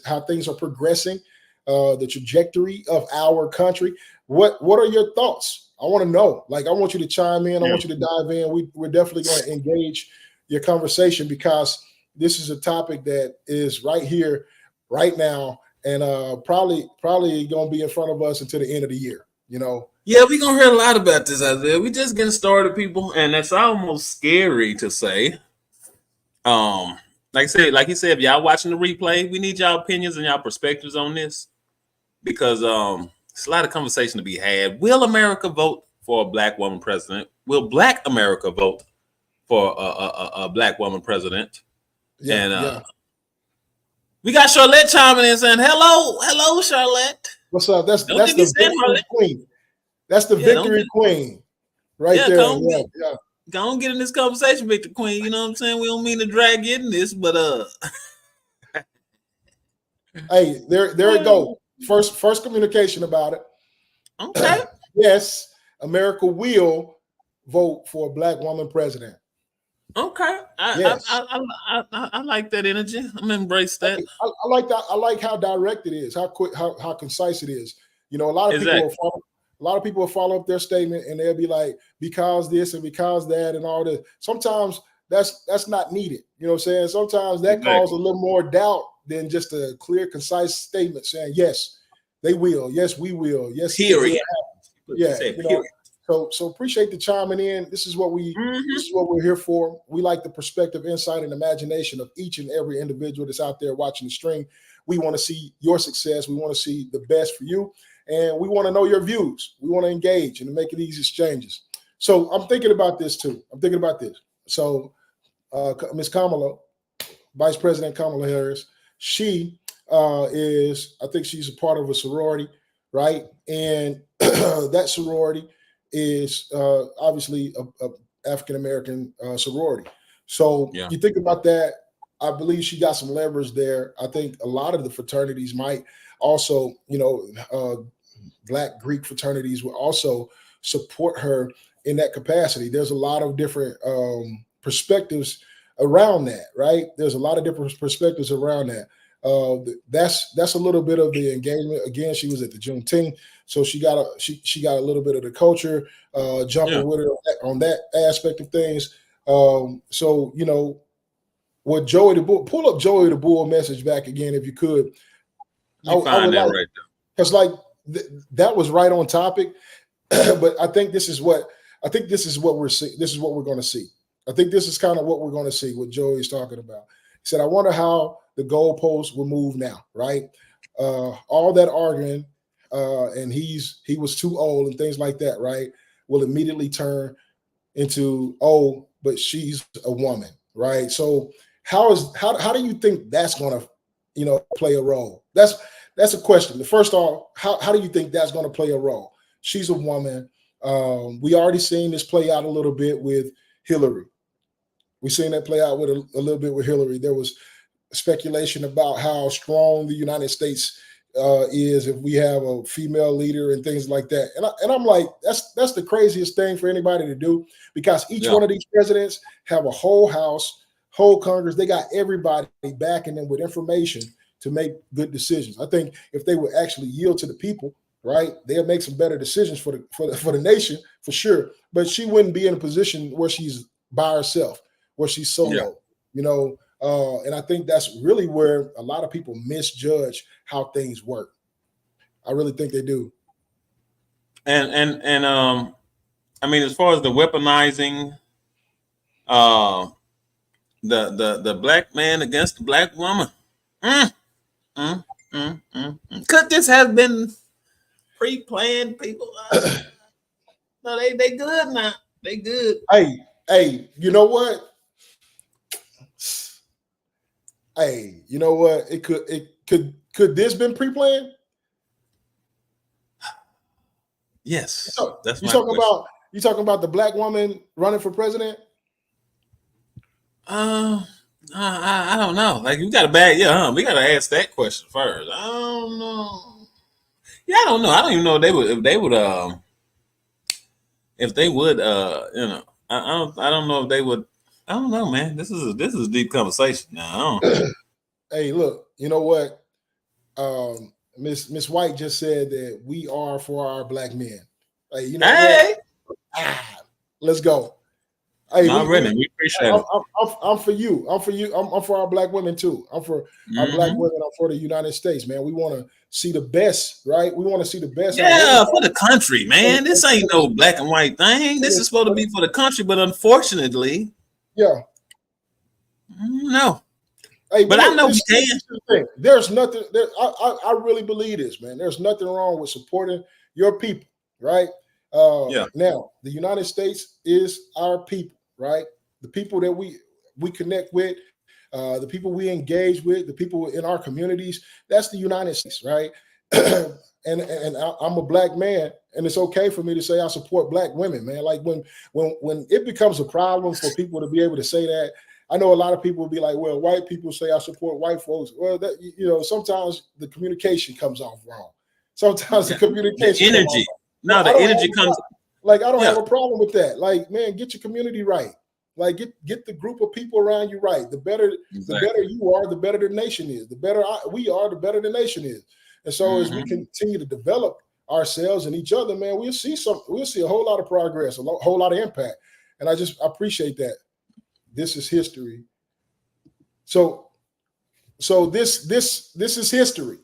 how things are progressing, the trajectory of our country. What are your thoughts? I want to know. Like, I want you to chime in. I want you to dive in. We're definitely going to engage your conversation because this is a topic that is right here, right now, and probably going to be in front of us until the end of the year. Yeah, we're gonna hear a lot about this out there. We just getting started, people, and it's almost scary to say. Like you said, if y'all watching the replay, we need y'all opinions and y'all perspectives on this because it's a lot of conversation to be had. Will America vote for a Black woman president? Will Black America vote for a Black woman president? We got Charlotte chiming in saying, hello, Charlotte. What's up? That's the victory queen. That's the victory queen right there. Go on, get in this conversation, Victor Queen. You know what I'm saying? We don't mean to drag you in this, but hey, there it go. First communication about it. Okay. Yes, America will vote for a Black woman president. Okay. I like that energy. I'm gonna embrace that. I like that. I like how direct it is, how quick, how concise it is. A lot of people will follow up their statement and they'll be like, because this and because that and all this. Sometimes that's not needed. You know what I'm saying? Sometimes that calls a little more doubt than just a clear, concise statement saying, yes, they will. Yes, we will. Yes, period. Yeah. So appreciate the chiming in. This is what we're here for. We like the perspective, insight, and imagination of each and every individual that's out there watching the stream. We want to see your success. We want to see the best for you. And we want to know your views. We want to engage and make these exchanges. So I'm thinking about this too. So Ms. Kamala, Vice President Kamala Harris, she I think she's a part of a sorority, right? And that sorority is obviously a African-American sorority. So you think about that, I believe she got some leverage there. I think a lot of the fraternities might also, Black Greek fraternities will also support her in that capacity. There's a lot of different perspectives around that, right? There's a lot of different perspectives around that. That's a little bit of the engagement. Again, she was at the Juneteenth, so she got a little bit of the culture jumping with her on that aspect of things. So what Joey the Bull, pull up Joey the Bull message back again if you could. I would that right there. Because that was right on topic, but I think this is what we're seeing. This is what we're going to see. I think this is kind of what we're going to see. What Joey's talking about. He said, "I wonder how the goalposts will move now." Right? All that arguing, and he was too old and things like that. Right? Will immediately turn into but she's a woman. Right? So how do you think that's going to play a role? That's a question. The first off, how do you think that's going to play a role? She's a woman. We already seen this play out a little bit with Hillary. We've seen that play out with a little bit with Hillary. There was speculation about how strong the United States is if we have a female leader and things like that. And I'm like, that's the craziest thing for anybody to do, because each one of these presidents have a whole House, whole Congress. They got everybody backing them with information to make good decisions. I think if they would actually yield to the people right? They'll make some better decisions for the nation for sure. But she wouldn't be in a position where she's by herself, where she's Yeah. solo, and I think that's really where a lot of people misjudge how things work. I really think they do. And I mean, as far as the weaponizing, uh, the black man against the black woman, mm, could this have been pre-planned? People, no, they good now. They good. Hey, you know what? Hey, you know what? Could this been pre-planned? Yes, So, that's my question. you talking about the black woman running for president? Uh, I don't know. Like you got a bag, yeah, huh? We got to ask that question first. I don't know. Yeah, I don't know. I don't even know if they would I don't know if they would. I don't know, man. This is a deep conversation. Now, I don't. Hey, look, you know what? Miss White just said that we are for our black men. Hey, you know what? Hey, Let's go. Hey, not really. We appreciate it. I'm for you. I'm for you. I'm for our black women too. I'm for our black Hmm. women. I'm for the United States, man. We want to see the best, right? We want to see the best out of Yeah, for everybody. the country, man. This ain't no black and white thing. This is supposed to be for the country, but unfortunately, Yeah. no. Hey, but But I look, know we this can. is the thing. There's nothing. I really believe this, man. There's nothing wrong with supporting your people, right? Yeah, Now, the United States is our people, right? The people that we connect with, the people we engage with, the people in our communities. That's the United States, right? I'm a black man, and it's okay for me to say I support black women, man. Like when it becomes a problem for people to be able to say that. I know a lot of people will be like, well, white people say I support white folks. Well, sometimes the communication comes off wrong. Sometimes the yeah. The communication comes off energy. wrong. No, I the don't have energy a comes. problem. Like I don't Yeah, have a problem with that. Like, man, get your community right. Like get the group of people around you right. The better exactly. you are, the better the nation is. The better we are, the better the nation is. And so as we Hmm. continue to develop ourselves and each other, man, we'll see a whole lot of progress, whole lot of impact. And I appreciate that. This is history. So this is history.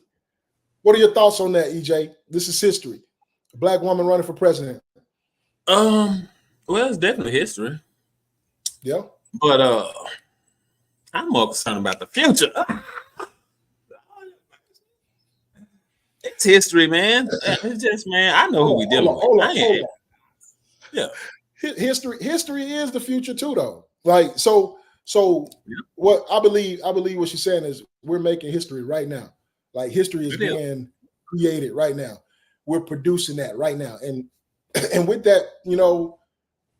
What are your thoughts on that, EJ? This is history. A black woman running for president. Well, it's definitely history, Yeah. but I'm more concerned about the future. It's history, man. It's just, man. I know who we Hold dealing on, with. hold on, I ain't. hold on. Yeah. History is the future too, though. Like so Yeah. what I believe what she's saying is we're making history right now. Like history is It is. being created right now. We're producing that right now. And and with that,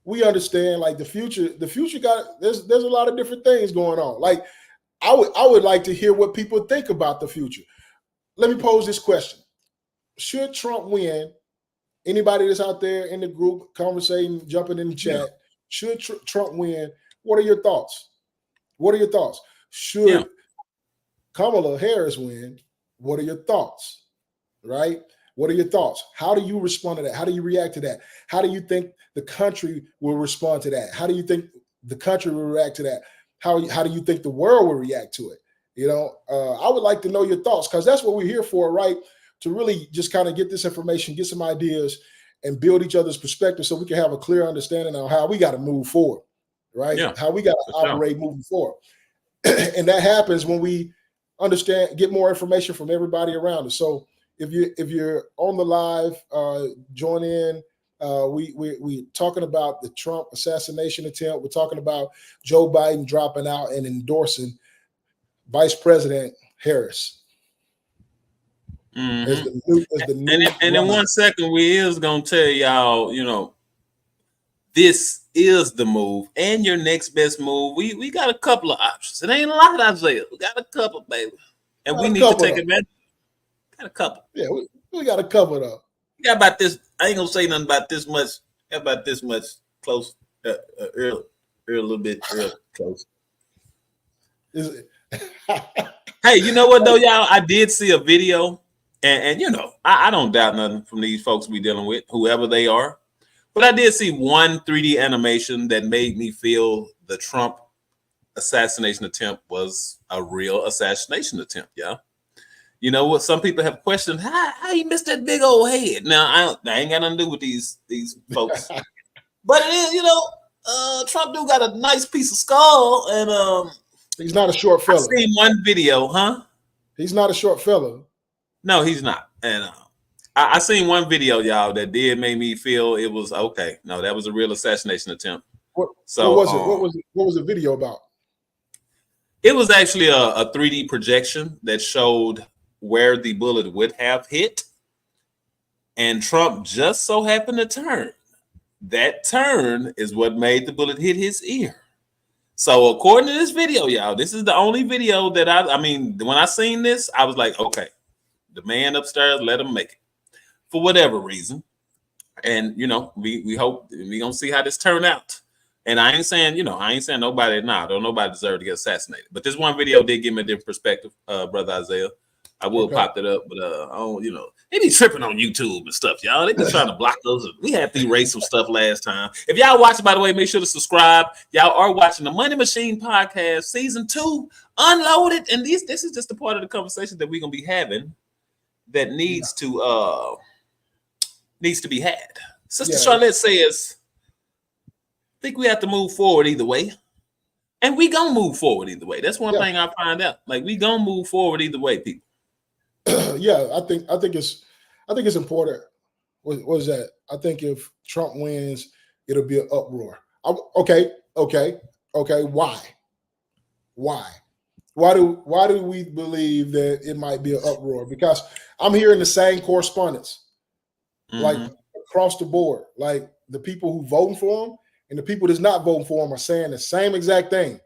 we understand like the future got there's a lot of different things going on. Like I would like to hear what people think about the future. Let me pose this question. Should Trump win? Anybody that's out there in the group conversating, jumping in the Yeah. chat, should Trump win? What are your thoughts? What are your thoughts? Yeah. Should Kamala Harris win? What are your thoughts? Right? What are your thoughts? How do you respond to that? How do you react to that? How do you think the country will respond to that? How do you think the country will react to that? How do you think the world will react to it? I would like to know your thoughts because that's what we're here for, right? To really just kind of get this information, get some ideas, and build each other's perspective so we can have a clear understanding on how we got to move forward, right? Yeah. How we got For to sure. operate moving forward. And that happens when we get more information from everybody around us. So if you're on the live, join in. We talking about the Trump assassination attempt. We're talking about Joe Biden dropping out and endorsing Vice President Harris as Hmm. the new And in runner. 1 second, we is gonna tell y'all, this is the move and your next best move. We got a couple of options. It ain't a lot, Isaiah. We got a couple, baby, and we Got a need to couple take though. advantage. Got a couple. Yeah, we got a couple though. We got about this. I ain't gonna say nothing about this much. About this much close. Early, a little bit early, close. Is it? Hey, you know what though, y'all? I did see a video. And you know, I don't doubt nothing from these folks we dealing with, whoever they are. But I did see one 3D animation that made me feel the Trump assassination attempt was a real assassination attempt. Yeah. You know what? Some people have questioned how he missed that big old head. Now I ain't got nothing to do with these folks, but it is, you know, Trump do got a nice piece of skull, and He's not a short I fella. seen one video, huh? He's not a short fella. No, he's not. And I seen one video, y'all, that did make me feel it was okay. No, that was a real assassination attempt. What So was it? What was the video about? it was actually a 3D projection that showed where the bullet would have hit, and Trump just so happened to turn. That turn is what made the bullet hit his ear. So according to this video, y'all, this is the only video that I mean, when I seen this, I was like, okay, the man upstairs, let him make it for whatever reason. And you know, we hope we gonna see how this turn out. And I ain't saying, you know, I ain't saying nobody don't nobody deserve to get assassinated. But this one video did give me a different perspective, brother Isaiah. I will pop it up, but I don't, you know, they be tripping on YouTube and stuff, y'all. They be trying to block those. We had to erase some stuff last time. If y'all watching, by the way, make sure to subscribe. Y'all are watching the Money Machine Podcast, Season 2, Unloaded. And this is just a part of the conversation that we're gonna be having that needs to be had. Sister Charlotte says, I think we have to move forward either way. And we gonna move forward either way. That's one thing I find out. Like, we gonna move forward either way, people. I think it's important. What is that? I think if Trump wins, it'll be an uproar. Okay. Why? Why do we believe that it might be an uproar? Because I'm hearing the same correspondence, like across the board. Like the people who voting for him and the people that's not voting for him are saying the same exact thing.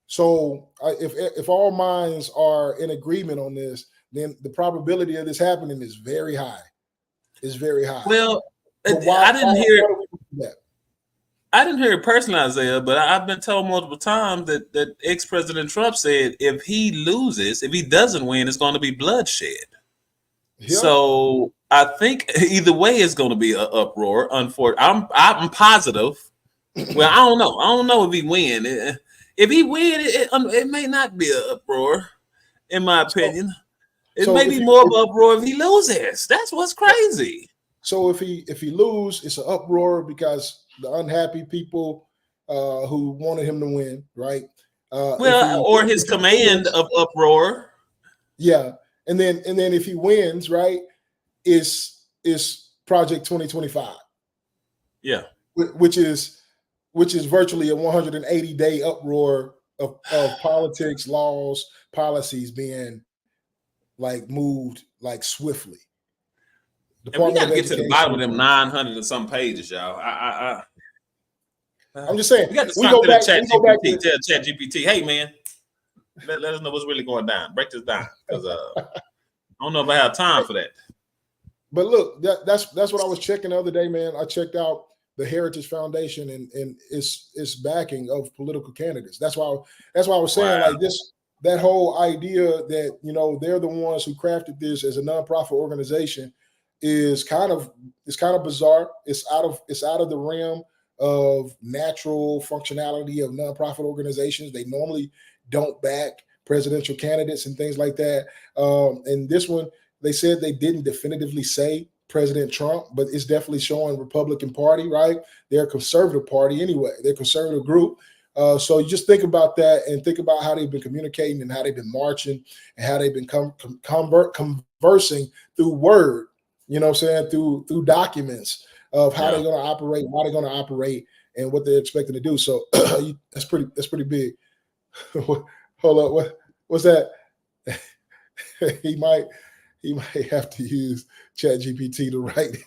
So if all minds are in agreement on this, then the probability of this happening is very high. It's very high. Well, I didn't hear it personally, Isaiah, but I've been told multiple times that ex-President Trump said if he loses, if he doesn't win, it's going to be bloodshed. Yeah. So I think either way it's going to be an uproar. Unfortunately, I'm positive. Well, I don't know. I don't know if he win. If he win, it may not be an uproar, in my opinion. It may be more of an uproar if he loses. That's what's crazy. So if he lose, it's an uproar because the unhappy people who wanted him to win, right? Or his command of uproar. Yeah, and then if he wins, right, is Project 2025. Yeah, which is virtually a 180-day uproar of politics, laws, policies being like moved like swiftly. And we got to get to the bottom of them 900 and some pages, y'all. I'm just saying. We got to talk to the Chat GPT. Tell Chat GPT, hey man, let us know what's really going down. Break this down, because I don't know if I have time for that. But look, that's what I was checking the other day, man. I checked out the Heritage Foundation and its backing of political candidates. That's why I was saying like this. That whole idea that, you know, they're the ones who crafted this as a nonprofit organization is kind of bizarre. It's out of the realm of natural functionality of nonprofit organizations. They normally don't back presidential candidates and things like that. And this one, they said they didn't definitively say President Trump, but it's definitely showing Republican Party, right? They're a conservative party anyway. They're a conservative group. So you just think about that and think about how they've been communicating and how they've been marching and how they've been conversing through word, you know what I'm saying, through documents of how they're going to operate, why they're going to operate, and what they're expecting to do. So that's pretty big. Hold up, what's that? he might have to use ChatGPT to write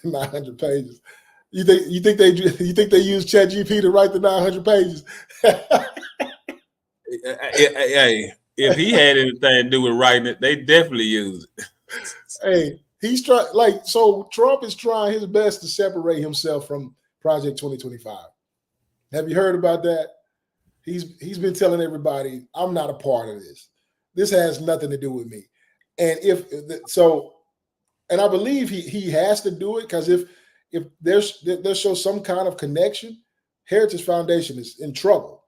900 pages. You think they use ChatGPT to write the 900 pages? Hey, if he had anything to do with writing it, they definitely use it. Hey, he's trying Trump is trying his best to separate himself from Project 2025. Have you heard about that? He's been telling everybody, I'm not a part of this. This has nothing to do with me. And if so, and I believe he has to do it because if there shows some kind of connection, Heritage Foundation is in trouble.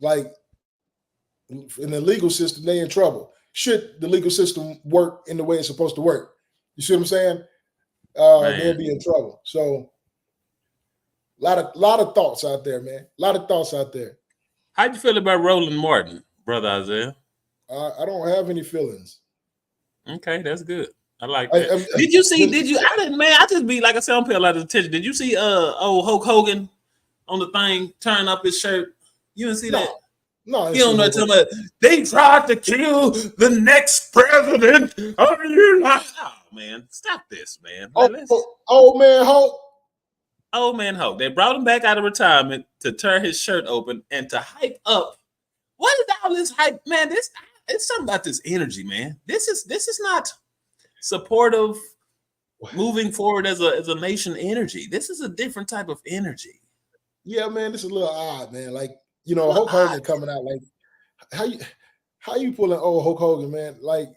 Like in the legal system, they in trouble. Should the legal system work in the way it's supposed to work? You see what I'm saying? They'll Man, be in trouble. So lot of thoughts out there, man. A lot of thoughts out there. how'd you feel about Roland Martin, brother Isaiah? I don't have any feelings. Okay, that's good. I like I, that. I'm, Did you see? Did you? I didn't, man. I just be like I said, I don't pay a lot of attention. Did you see? Old Hulk Hogan on the thing turning up his shirt. You didn't see that? no, no, I He didn't see don't know. Hulk Tell Hogan. me they tried to kill the next president. Are you not? Oh man, stop this, man. Let's. Old man Hulk. Old man Hulk. They brought him back out of retirement to tear his shirt open and to hype up. What is all this hype, man? This it's something about this energy, man. This is not supportive moving forward as a nation energy. This is a different type of energy. Yeah, man, this is a little odd, man. Like, Well, Hulk Hogan coming out like how you how you pulling old Hulk Hogan, man? Like,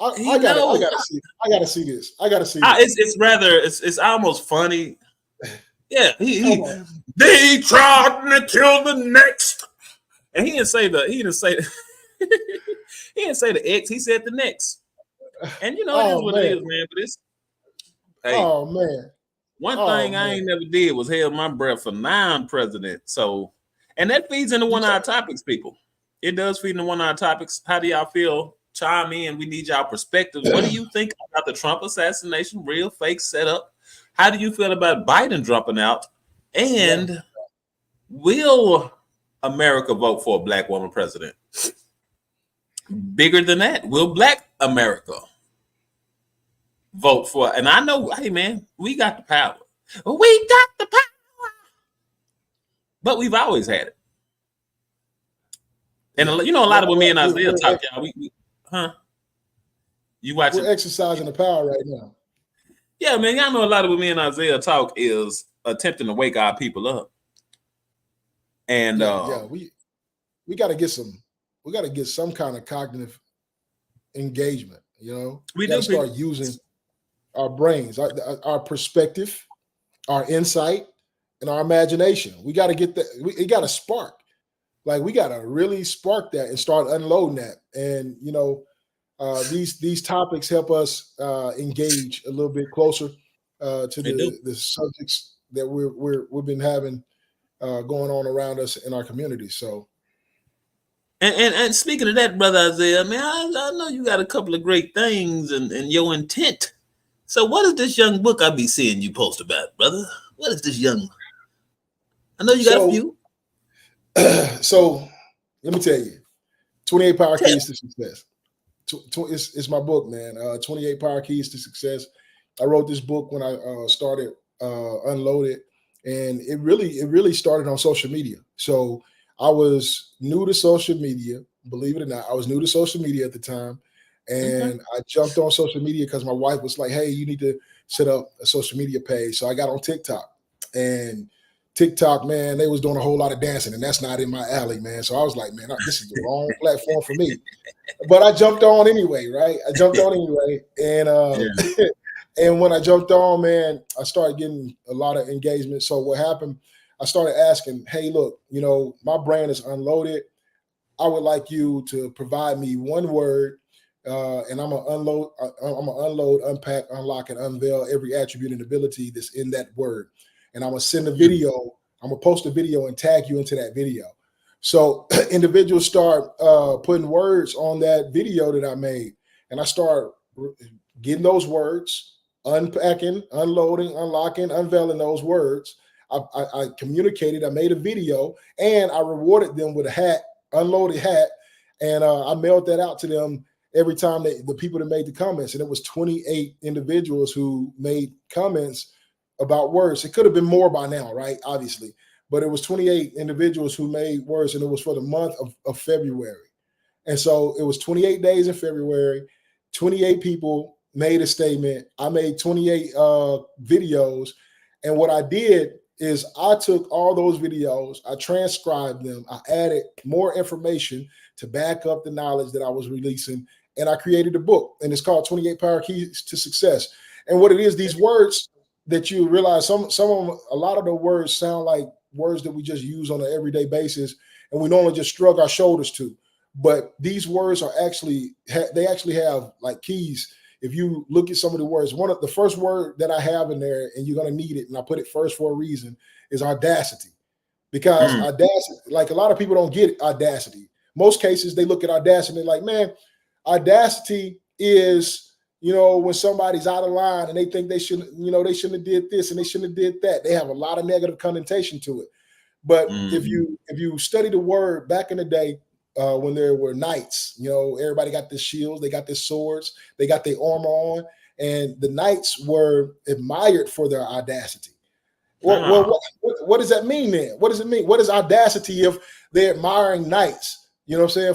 I you gotta know, I gotta see this. I gotta see this. it's almost funny. Yeah, Come on. they tried to kill the next, and he didn't say he didn't say the X. He said the next, and it is Oh what it man. is, man. But it's hey, Oh man. one Oh thing I man. ain't never did was held my breath for 9 presidents. So, and that feeds into You one of our can't. topics, people. It does feed into one of our topics. How do y'all feel? Chime in. We need y'all perspectives. What do you think about the Trump assassination? Real, fake, setup? How do you feel about Biden dropping out? Yeah. And will America vote for a black woman president? Bigger than that, will Black America vote for? And I know, hey man, we got the power. We got the power, but we've always had it. And Yeah. a lot of what me and We're, Isaiah we're, talk, y'all. Huh? You watching? we're exercising the power right now. Yeah, man. Y'all know a lot of what me and Isaiah talk is attempting to wake our people up. And Yeah. We got to get some kind of cognitive engagement. we We got to do, start people. using our brains, our perspective, our insight, and our imagination. We got to get that. It got to spark. Like we got to really spark that and start unloading that. And these topics help us engage a little bit closer to They do. the subjects that we've been having going on around us in our community. So And speaking of that, brother Isaiah, man, I know you got a couple of great things and your intent. So what is this young book I be seeing you post about, brother? What is this young? I know you got a so few. so let me tell you, 28 Power Tell. Keys to Success. It's my book, man. 28 Power Keys to Success. I wrote this book when I started Unloaded, and it really started on social media. So I was new to social media, believe it or not. I was new to social media at the time, Okay. and I jumped on social media because my wife was like, "Hey, you need to set up a social media page." So I got on TikTok, and TikTok, man, they was doing a whole lot of dancing, and that's not in my alley, man. So I was like, man, this is the wrong platform for me. But I jumped on anyway, right? I jumped on anyway, and Yeah. and when I jumped on, man, I started getting a lot of engagement. So what happened? I started asking, "Hey, look, my brand is Unloaded. I would like you to provide me one word, and I'm gonna unload, unpack, unlock, and unveil every attribute and ability that's in that word. And I'm gonna send a video. I'm gonna post a video and tag you into that video." So individuals start putting words on that video that I made, and I start getting those words, unpacking, unloading, unlocking, unveiling those words. I communicated. I made a video, and I rewarded them with a hat, unloaded hat, and I mailed that out to them every time the people that made the comments. And it was 28 individuals who made comments about words. It could have been more by now, right? Obviously. But it was 28 individuals who made words, and it was for the month of February. And so it was 28 days in February. 28 people made a statement. I made 28 videos. And what I did is I took all those videos, I transcribed them, I added more information to back up the knowledge that I was releasing. and I created a book, and it's called 28 Power Keys to Success. And what it is, these words that you realize, some of them, a lot of the words sound like words that we just use on an everyday basis, and we normally just shrug our shoulders to. But these words are actually, they actually have like keys. If you look at some of the words, one of the first word that I have in there, and you're going to need it, and I put it first for a reason, is audacity. Because audacity, like a lot of people don't get audacity. Most cases, they look at audacity and they're like, man, audacity is, when somebody's out of line and they think they shouldn't have did this and they shouldn't have did that. They have a lot of negative connotation to it. But if you study the word back in the day, when there were knights, everybody got their shields, they got their swords, they got their armor on, and the knights were admired for their audacity. What does that mean then? What does it mean? What is audacity if they're admiring knights,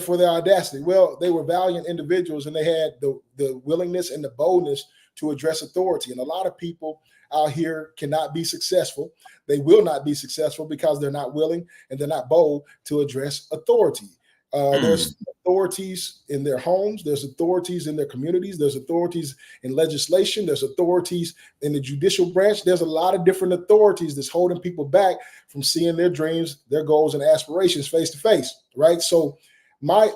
for their audacity? Well, they were valiant individuals, and they had the willingness and the boldness to address authority. And a lot of people out here cannot be successful. They will not be successful because they're not willing and they're not bold to address authority. There's authorities in their homes. There's authorities in their communities. There's authorities in legislation. There's authorities in the judicial branch. There's a lot of different authorities that's holding people back from seeing their dreams, their goals, and aspirations face to face, right? So my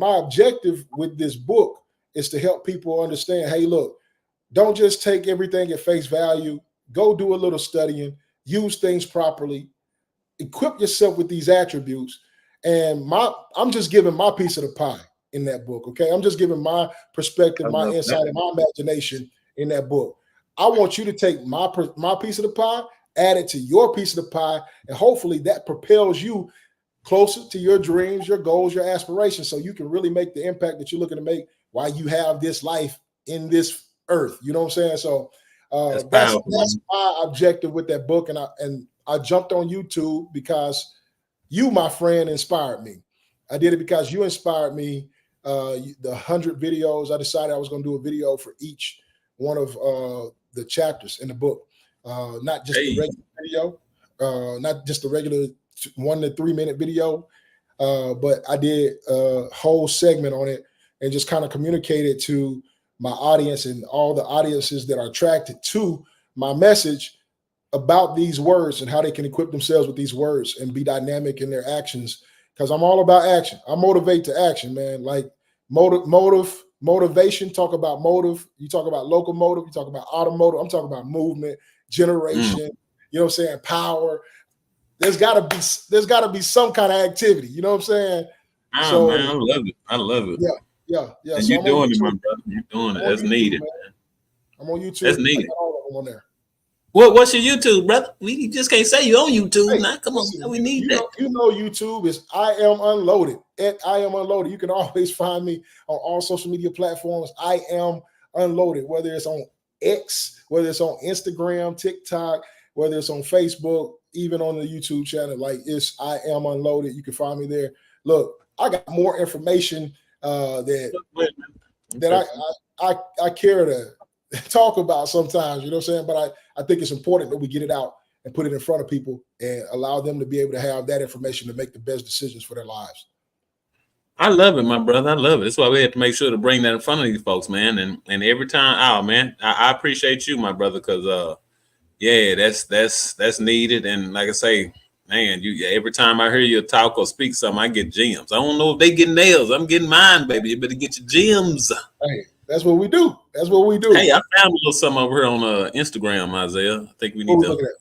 objective with this book is to help people understand, hey, look, don't just take everything at face value. Go do a little studying, use things properly, equip yourself with these attributes. And I'm just giving my piece of the pie in that book. Okay. I'm just giving my perspective, my insight, and my imagination in that book. I want you to take my piece of the pie, add it to your piece of the pie, and hopefully that propels you closer to your dreams, your goals, your aspirations, so you can really make the impact that you're looking to make while you have this life in this earth. You know what I'm saying? So that's my objective with that book. And I jumped on YouTube because you, my friend, inspired me. I did it because you inspired me. The 100 videos, I decided I was going to do a video for each one of the chapters in the book. Not just the regular video, not just the regular 1 to 3 minute video, but I did a whole segment on it and just kind of communicated to my audience and all the audiences that are attracted to my message about these words and how they can equip themselves with these words and be dynamic in their actions. Because I'm all about action. I motivate to action, man. Like motivation, talk about motive. You talk about locomotive, you talk about automotive. I'm talking about movement, generation, you know what I'm saying? Power. There's gotta be some kind of activity. You know what I'm saying? Man, I love it. I love it. Yeah. And so you're doing it, my brother. You're doing it. That's needed, man. I'm on YouTube. That's needed. I got all of them on there. What's your YouTube, brother? We just can't say you on YouTube. Now, come on, we need that. YouTube is I Am Unloaded. At I Am Unloaded. You can always find me on all social media platforms. I Am Unloaded, whether it's on X, whether it's on Instagram, TikTok, whether it's on Facebook, even on the YouTube channel. Like, it's I Am Unloaded. You can find me there. Look, I got more information that I care to talk about sometimes, you know what I'm saying? But I think it's important that we get it out and put it in front of people and allow them to be able to have that information to make the best decisions for their lives. I love it, my brother. I love it. That's why we have to make sure to bring that in front of these folks, man. And every time, man, I appreciate you, my brother, because that's needed. And like I say, man, every time I hear you talk or speak something, I get gems. I don't know if they get nails. I'm getting mine, baby. You better get your gems. Hey, that's what we do. That's what we do. Hey, I found a little something over here on Instagram, Isaiah. I think we need to.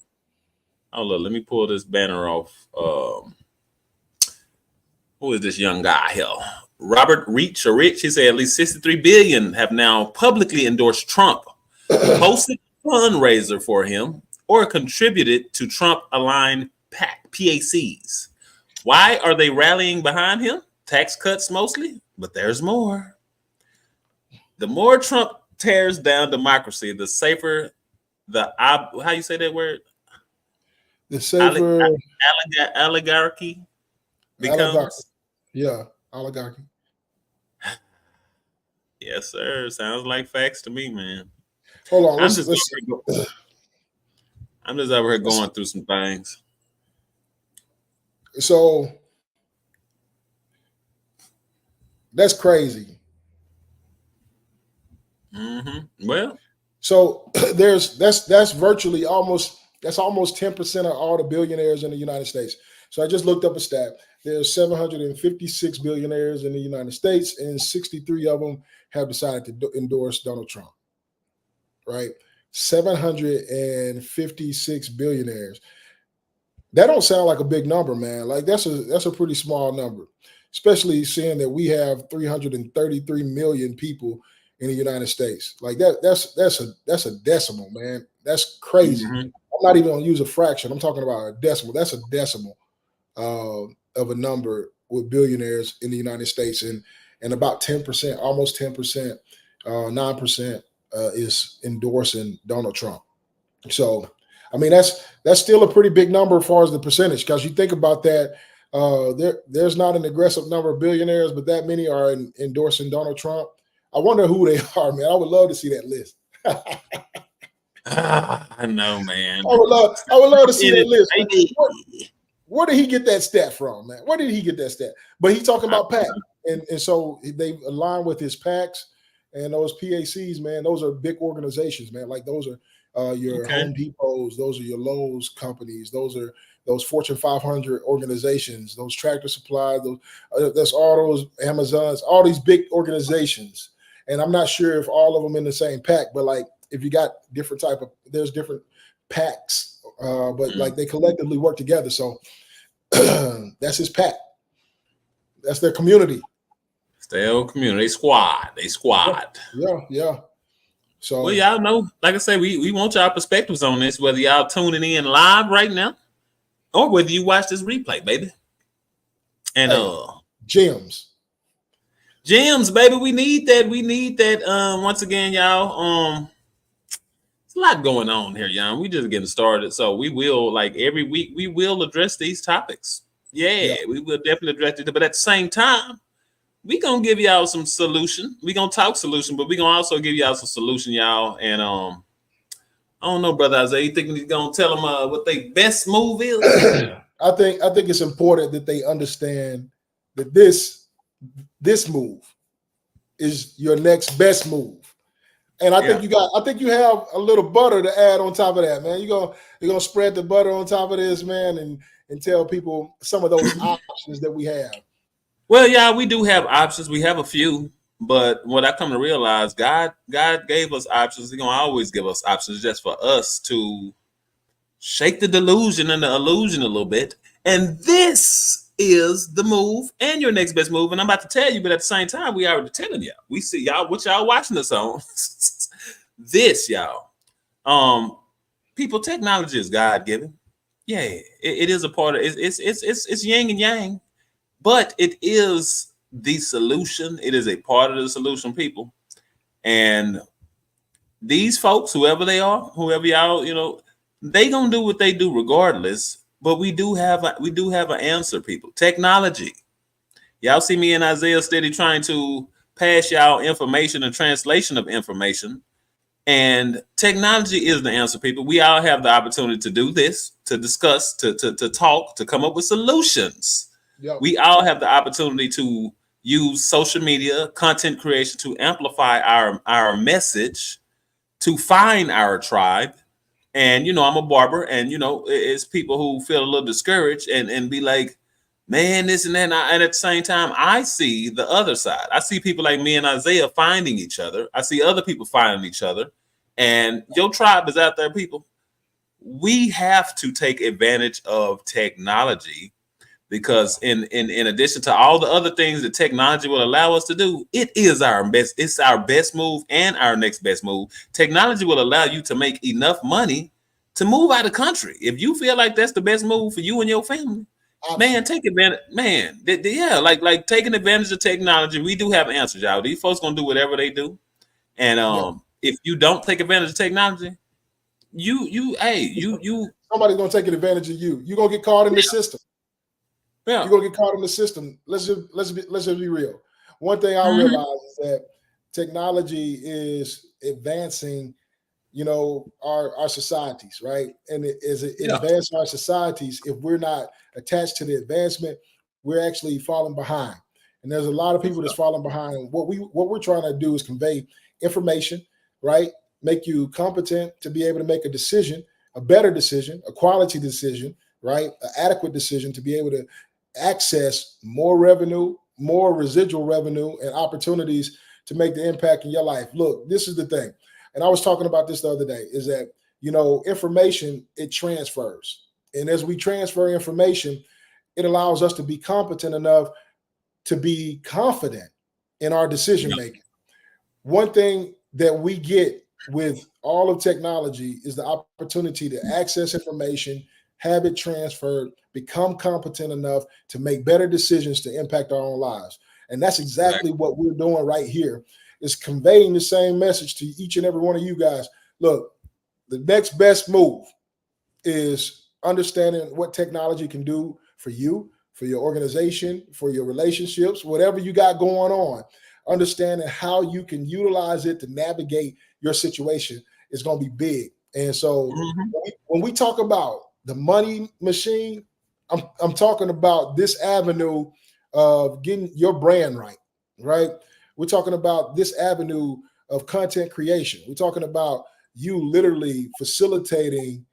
Oh, look, let me pull this banner off. Who is this young guy here? Robert Rich. He said at least 63 billion have now publicly endorsed Trump, posted a fundraiser for him, or contributed to Trump-aligned PACs. Why are they rallying behind him? Tax cuts mostly, but there's more. The more Trump tears down democracy, the safer how you say that word? The safer oligarchy becomes. Oligarchy. Yes, sir. Sounds like facts to me, man. Hold on. I'm just over here going through some things. So that's crazy. Well, So that's virtually almost that's almost 10% of all the billionaires in the United States. So I just looked up a stat. There's 756 billionaires in the United States, and 63 of them have decided to endorse Donald Trump. Right, 756 billionaires. That don't sound like a big number, man. Like that's a pretty small number, especially seeing that we have 333 million people in the United States. Like that's a decimal, man. That's crazy. mhm. I'm not even gonna use a fraction. I'm talking about a decimal. That's a decimal of a number with billionaires in the United States, and about 10%, almost 10%, 9% is endorsing Donald Trump. So, I mean, that's still a pretty big number as far as the percentage. Because you think about that, there's not an aggressive number of billionaires, but that many are endorsing Donald Trump. I wonder who they are, man. I would love to see that list. I know, man. I would love to see In that it, list. baby. Where did he get that stat from, man? Where did he get that stat? But he's talking about PAC, and so they align with his PACs and those PACs, man. Those are big organizations, man. Like those are your Okay. Home Depots, those are your Lowe's companies, those are those Fortune 500 organizations, those Tractor Supply, those that's all those Amazons, all these big organizations. And I'm not sure if all of them in the same PAC, but like if you got different type of, there's different PACs, but like they collectively work together. So that's his PAC. That's their community. Stale community. They squad. They squad. Yeah. So Well, y'all know, like I say, we want y'all perspectives on this, whether y'all tuning in live right now or whether you watch this replay, baby. And hey, gems. gems, baby, we need that. We need that. Once again, y'all. It's a lot going on here, y'all. We just getting started. So we will, like every week, we will address these topics. Yeah, we will definitely address it. But at the same time, we gonna give y'all some solution. We gonna talk solution, but we gonna also give y'all some solution, y'all. And I don't know, brother Isaiah. You think he's gonna tell them what their best move is? I think it's important that they understand that this move is your next best move. And I think you have a little butter to add on top of that, man. You're gonna spread the butter on top of this, man, and tell people some of those options that we have. Well, yeah, we do have options. We have a few, but what I come to realize, God gave us options. He's gonna always give us options, just for us to shake the delusion and the illusion a little bit. And this is the move and your next best move. And I'm about to tell you, but at the same time, we already telling y'all. We see y'all what y'all watching us on. This, y'all. People, technology is God given. Yeah, it is a part of it's yin and yang, but it is the solution. It is a part of the solution, people. And these folks, whoever they are, whoever y'all, they gonna do what they do regardless. But we do have an answer, people. Technology. Y'all see me and Isaiah steady trying to pass y'all information and translation of information. And technology is the answer, people. We all have the opportunity to do this, to discuss, to talk, to come up with solutions. Yep. We all have the opportunity to use social media, content creation to amplify our message, to find our tribe. And I'm a barber, and it's people who feel a little discouraged and be like, man, this and that. And at the same time, I see the other side. I see people like me and Isaiah finding each other. I see other people finding each other. And your tribe is out there, people. We have to take advantage of technology, because in addition to all the other things that technology will allow us to do, it is our best. It's our best move and our next best move. Technology will allow you to make enough money to move out of the country. If you feel like that's the best move for you and your family, man, take advantage. Man, yeah, like taking advantage of technology. We do have answers, y'all. These folks gonna do whatever they do, and if you don't take advantage of technology, you somebody's gonna take advantage of you. You're gonna get caught in the system. Yeah. You're gonna get caught in the system. Let's just be real. One thing I realize is that technology is advancing, our societies, right? And as it advances our societies, if we're not attached to the advancement, we're actually falling behind. And there's a lot of people that's falling behind. What we're trying to do is convey information, right? Make you competent to be able to make a decision, a better decision, a quality decision, right? An adequate decision to be able to access more revenue, more residual revenue, and opportunities to make the impact in your life. Look, this is the thing. And I was talking about this the other day, is that, information, it transfers. And as we transfer information, it allows us to be competent enough to be confident in our decision making. One thing that we get with all of technology is the opportunity to access information, have it transferred, become competent enough to make better decisions to impact our own lives. And that's exactly what we're doing right here, is conveying the same message to each and every one of you guys. Look, the next best move is understanding what technology can do for you, for your organization, for your relationships, whatever you got going on. Understanding how you can utilize it to navigate your situation is going to be big. And so when we talk about the money machine, I'm talking about this avenue of getting your brand right? We're talking about this avenue of content creation. We're talking about you literally facilitating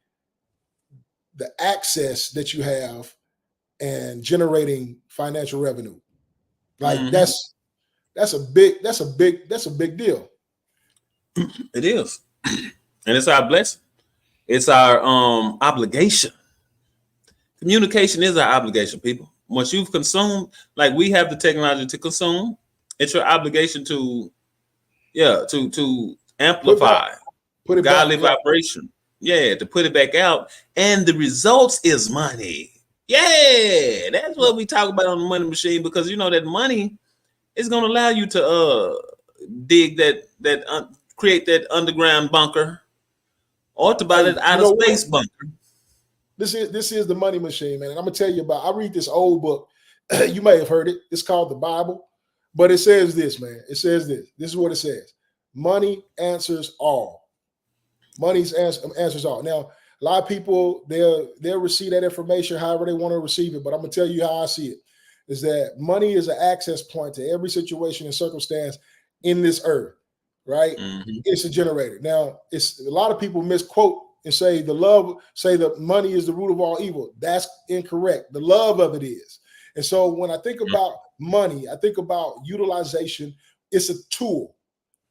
the access that you have and generating financial revenue. Like that's a big deal. It is. And it's our blessing. It's our obligation. Communication is our obligation, people. Once you've consumed, like we have the technology to consume, it's your obligation to amplify put it godly back, vibration. Yeah, to put it back out. And the results is money. Yeah, that's what we talk about on the money machine, because that money is going to allow you to dig create that underground bunker, or to buy that outer space bunker. This is the money machine, man. And I'm gonna tell you about. I read this old book. You may have heard it. It's called the Bible, but it says this, man. It says this. This is what it says: money answers all. Money answers all. Now, a lot of people they'll receive that information however they want to receive it. But I'm gonna tell you how I see it: is that money is an access point to every situation and circumstance in this earth, right? It's a generator. Now, it's a lot of people misquote and say that money is the root of all evil. That's incorrect. The love of it is. And so when I think about money, I think about utilization. It's a tool.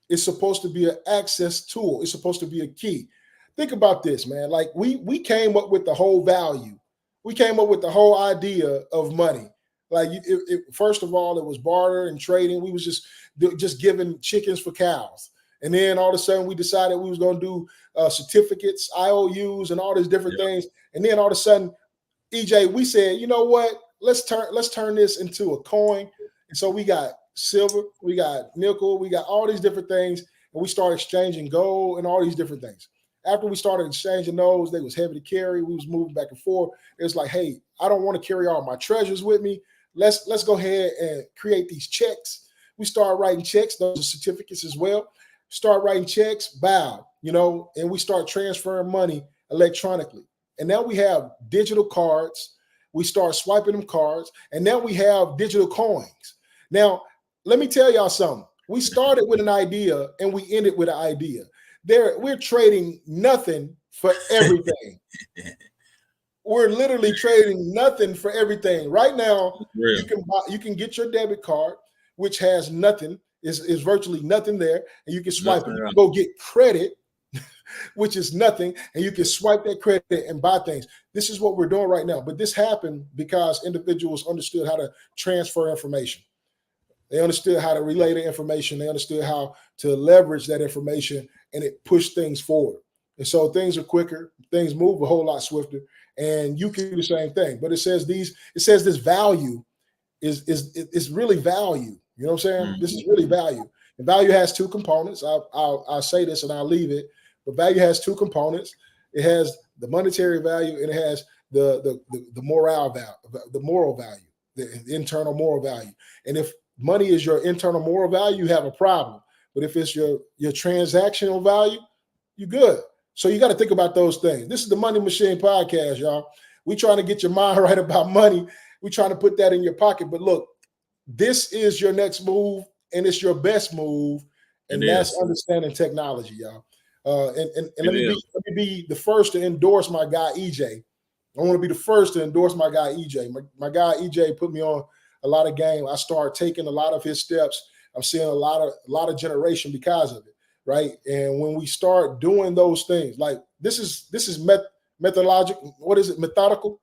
It's supposed to be an access tool. It's supposed to be a key. Think about this, man. Like we came up with the whole value. We came up with the whole idea of money. Like first of all, it was barter and trading. We was just giving chickens for cows. And then all of a sudden we decided we was going to do certificates, IOUs, and all these different things. And then all of a sudden, EJ, we said, you know what? Let's turn this into a coin. And so we got silver, we got nickel, we got all these different things. And we started exchanging gold and all these different things. After we started exchanging those, they was heavy to carry. We was moving back and forth. It was like, hey, I don't want to carry all my treasures with me. Let's go ahead and create these checks. We started writing checks. Those are certificates as well. Start writing checks, bow, and we start transferring money electronically. And now we have digital cards. We start swiping them cards. And now we have digital coins. Now, let me tell y'all something. We started with an idea and we ended with an idea. We're trading nothing for everything. We're literally trading nothing for everything. Right now, you can get your debit card, which has nothing. Is virtually nothing there, and you can swipe it. You can go get credit, which is nothing, and you can swipe that credit and buy things. This is what we're doing right now. But this happened because individuals understood how to transfer information. They understood how to relay the information. They understood how to leverage that information, and it pushed things forward. And so things are quicker. Things move a whole lot swifter, and you can do the same thing. But it says this value is really value. You know what I'm saying? This is really value. And value has two components. I'll say this and I'll leave it. But value has two components. It has the monetary value and it has the moral value, the internal moral value. And if money is your internal moral value, you have a problem. But if it's your transactional value, you're good. So you got to think about those things. This is the Money Machine Podcast, y'all. We trying to get your mind right about money. We trying to put that in your pocket. But look, this is your next move, and it's your best move, And that's understanding technology, y'all. And let me be the first to endorse my guy EJ. I want to be the first to endorse my guy EJ. My guy EJ put me on a lot of game. I started taking a lot of his steps. I'm seeing a lot of generation because of it, right? And when we start doing those things, like this is methodological. What is it? Methodical?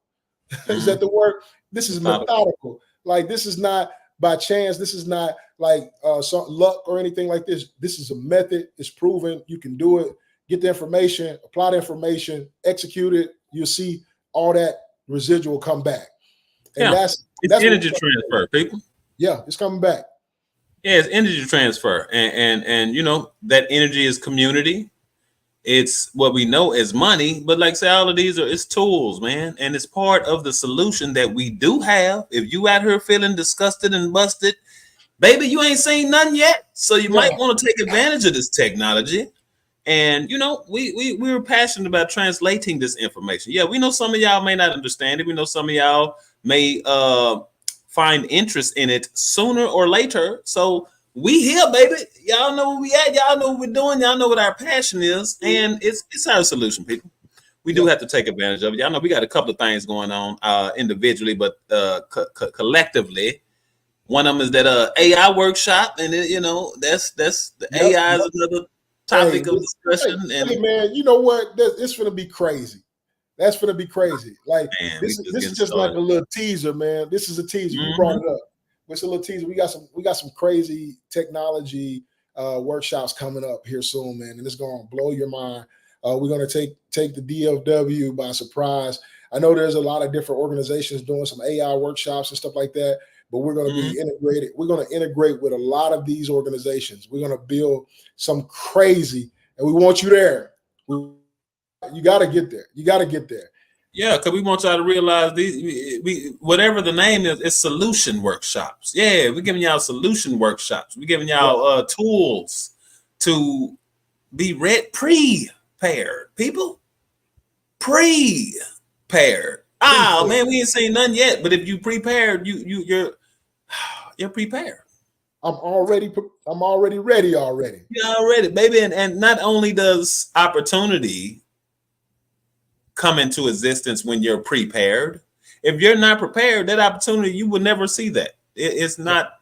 Is that the word? This is methodical. Like this is not by chance. This is not like some luck or anything like this. This is a method. It's proven. You can do it. Get the information, apply the information, execute it. You'll see all that residual come back. And that's energy transfer, people. Yeah, it's coming back. Yeah, it's energy transfer. And you know, that energy is community. It's what we know as money, but like say all of these it's tools, man. And it's part of the solution that we do have. If you out here feeling disgusted and busted, baby, you ain't seen nothing yet. So you might want to take advantage of this technology. And you know, we were passionate about translating this information. Yeah, we know some of y'all may not understand it. We know some of y'all may find interest in it sooner or later. So we here, baby. Y'all know where we at. Y'all know what we're doing. Y'all know what our passion is, and it's our solution, people. We do have to take advantage of it. Y'all know we got a couple of things going on individually, but collectively. One of them is that AI workshop, and you know that's the AI is another topic of discussion. Hey, man, you know what? It's gonna be crazy. That's gonna be crazy. Like this is just like a little teaser, man. This is a teaser. You brought it up. It's a little teaser. We got some crazy technology workshops coming up here soon, man, and it's gonna blow your mind. We're gonna take the DFW by surprise. I know there's a lot of different organizations doing some AI workshops and stuff like that, but we're going to be integrated. We're going to integrate with a lot of these organizations. We're going to build some crazy, and we want you there. You got to get there. You got to get there. Yeah, because we want y'all to realize we whatever the name is, it's solution workshops. Yeah, we're giving y'all solution workshops. We're giving y'all tools to be prepared. People, prepared. Oh man, we ain't seen none yet. But if you prepared, you're prepared. I'm already ready already. You're already, baby. And not only does opportunity come into existence when you're prepared. If you're not prepared, that opportunity, you will never see that. It's not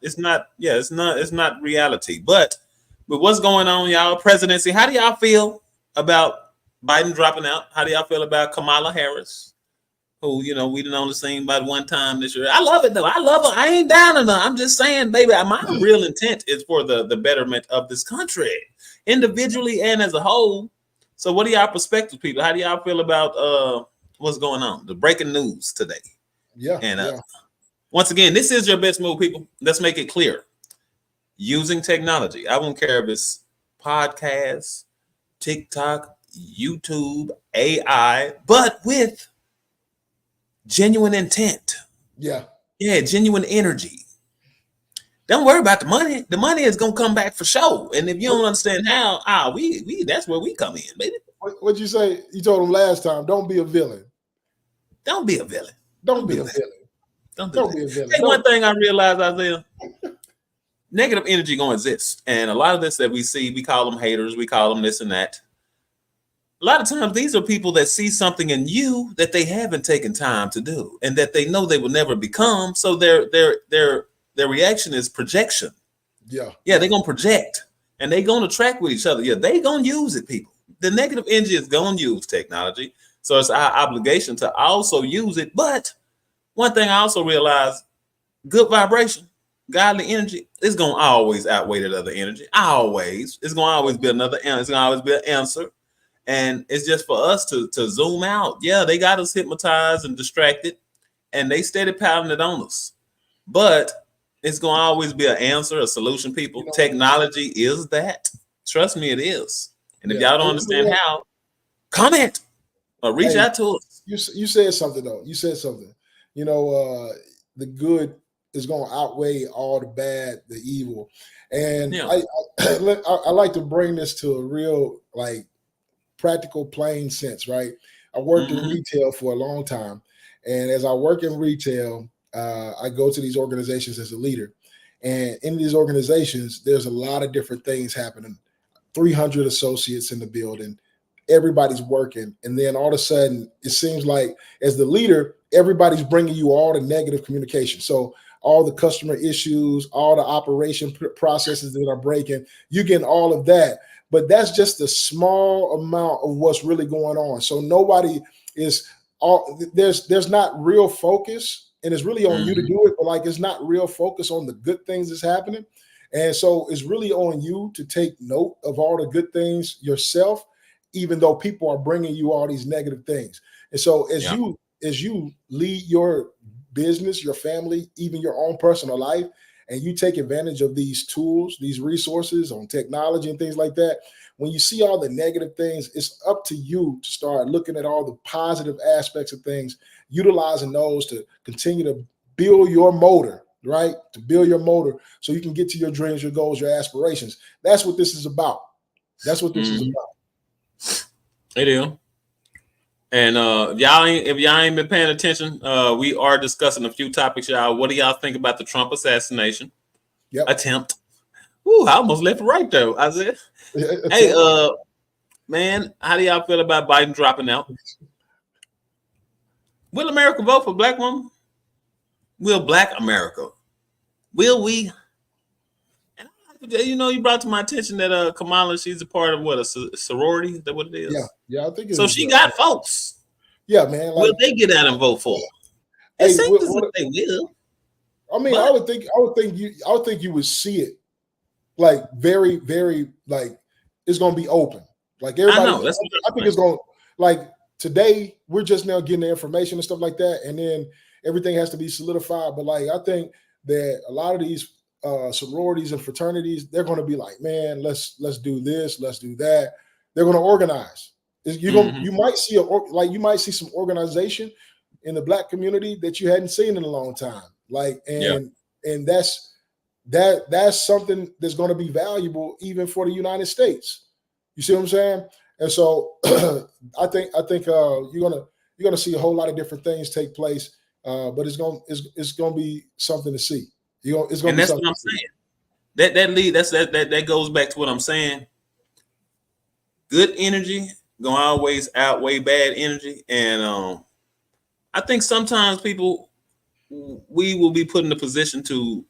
reality. But with what's going on, y'all, presidency, how do y'all feel about Biden dropping out? How do y'all feel about Kamala Harris? Who, you know, we didn't only seen about one time this year. I love it though. I love her. I ain't down on her. I'm just saying, baby, my real intent is for the betterment of this country, individually and as a whole. So what are y'all perspectives, people? How do y'all feel about what's going on? The breaking news today. Yeah. And once again, this is your best move, people. Let's make it clear. Using technology. I won't care if it's podcasts, TikTok, YouTube, AI, but with genuine intent. Yeah, genuine energy. Don't worry about the money. The money is gonna come back for sure. And if you don't understand how, we that's where we come in, baby. What'd you say? You told him last time, don't be a villain. Don't be a villain. Don't be a villain. Don't be a villain. Hey, one thing I realized, Isaiah, negative energy gonna exist. And a lot of this that we see, we call them haters, we call them this and that. A lot of times these are people that see something in you that they haven't taken time to do and that they know they will never become. So their reaction is projection. Yeah, they're gonna project and they're gonna track with each other. Yeah, they're gonna use it, people. The negative energy is gonna use technology. So it's our obligation to also use it. But one thing I also realized, good vibration, godly energy, is gonna always outweigh that other energy. It's gonna always be another answer. It's gonna always be an answer. And it's just for us to zoom out. Yeah, they got us hypnotized and distracted, and they steady pounding it on us. But it's going to always be an answer, a solution, people. Technology is that. Trust me, it is. And if y'all don't understand how, comment or reach out to us. You said something, though. You said something. You know, the good is going to outweigh all the bad, the evil. And I like to bring this to a real, like, practical, plain sense, right? I worked in retail for a long time. And as I work in retail, I go to these organizations as a leader. And in these organizations, there's a lot of different things happening. 300 associates in the building, everybody's working, and then all of a sudden it seems like as the leader everybody's bringing you all the negative communication. So all the customer issues, all the operation processes that are breaking, you getting all of that, but that's just a small amount of what's really going on. So nobody is all there's not real focus, and it's really on you to Mhm. do it, but like it's not real focus on the good things that's happening. And so it's really on you to take note of all the good things yourself, even though people are bringing you all these negative things. And so Yeah. as you lead your business, your family, even your own personal life, and you take advantage of these tools, these resources on technology and things like that, when you see all the negative things, it's up to you to start looking at all the positive aspects of things, utilizing those to continue to build your motor, right? To build your motor so you can get to your dreams, your goals, your aspirations. That's what this is about. That's what this is Mhm. about. It is. And if y'all ain't been paying attention, we are discussing a few topics, y'all. What do y'all think about the Trump assassination Yep. attempt? Ooh, I almost left it right there. I said, hey, Attempt. man, how do y'all feel about Biden dropping out? Will America vote for black women? Will black America? Will we? And you know, you brought to my attention that Kamala, she's a part of what, a sorority? Is that what it Yeah. is? Yeah. I think it So was she got folks. yeah, man. Will Like, they get out and vote for her? It hey, seems as if they will, I mean, but I would think you would see it like very, very like it's gonna be open. Like I everybody, know that's what I I'm think saying. it's going like today we're just now getting the information and stuff like that, and then everything has to be solidified. But like I think that a lot of these sororities and fraternities, they're going to be like, man, let's do this, let's do that. They're going to organize. Mm-hmm. You might see you might see some organization in the black community that you hadn't seen in a long time. Like Yeah. and that's something that's going to be valuable even for the United States. You see what I'm saying? And so I think you're gonna see a whole lot of different things take place, but it's gonna be something to see. It's gonna And be that's something what I'm to see. saying. That goes back to what I'm saying. Good energy gonna always outweigh bad energy, and I think sometimes people we will be put in a position to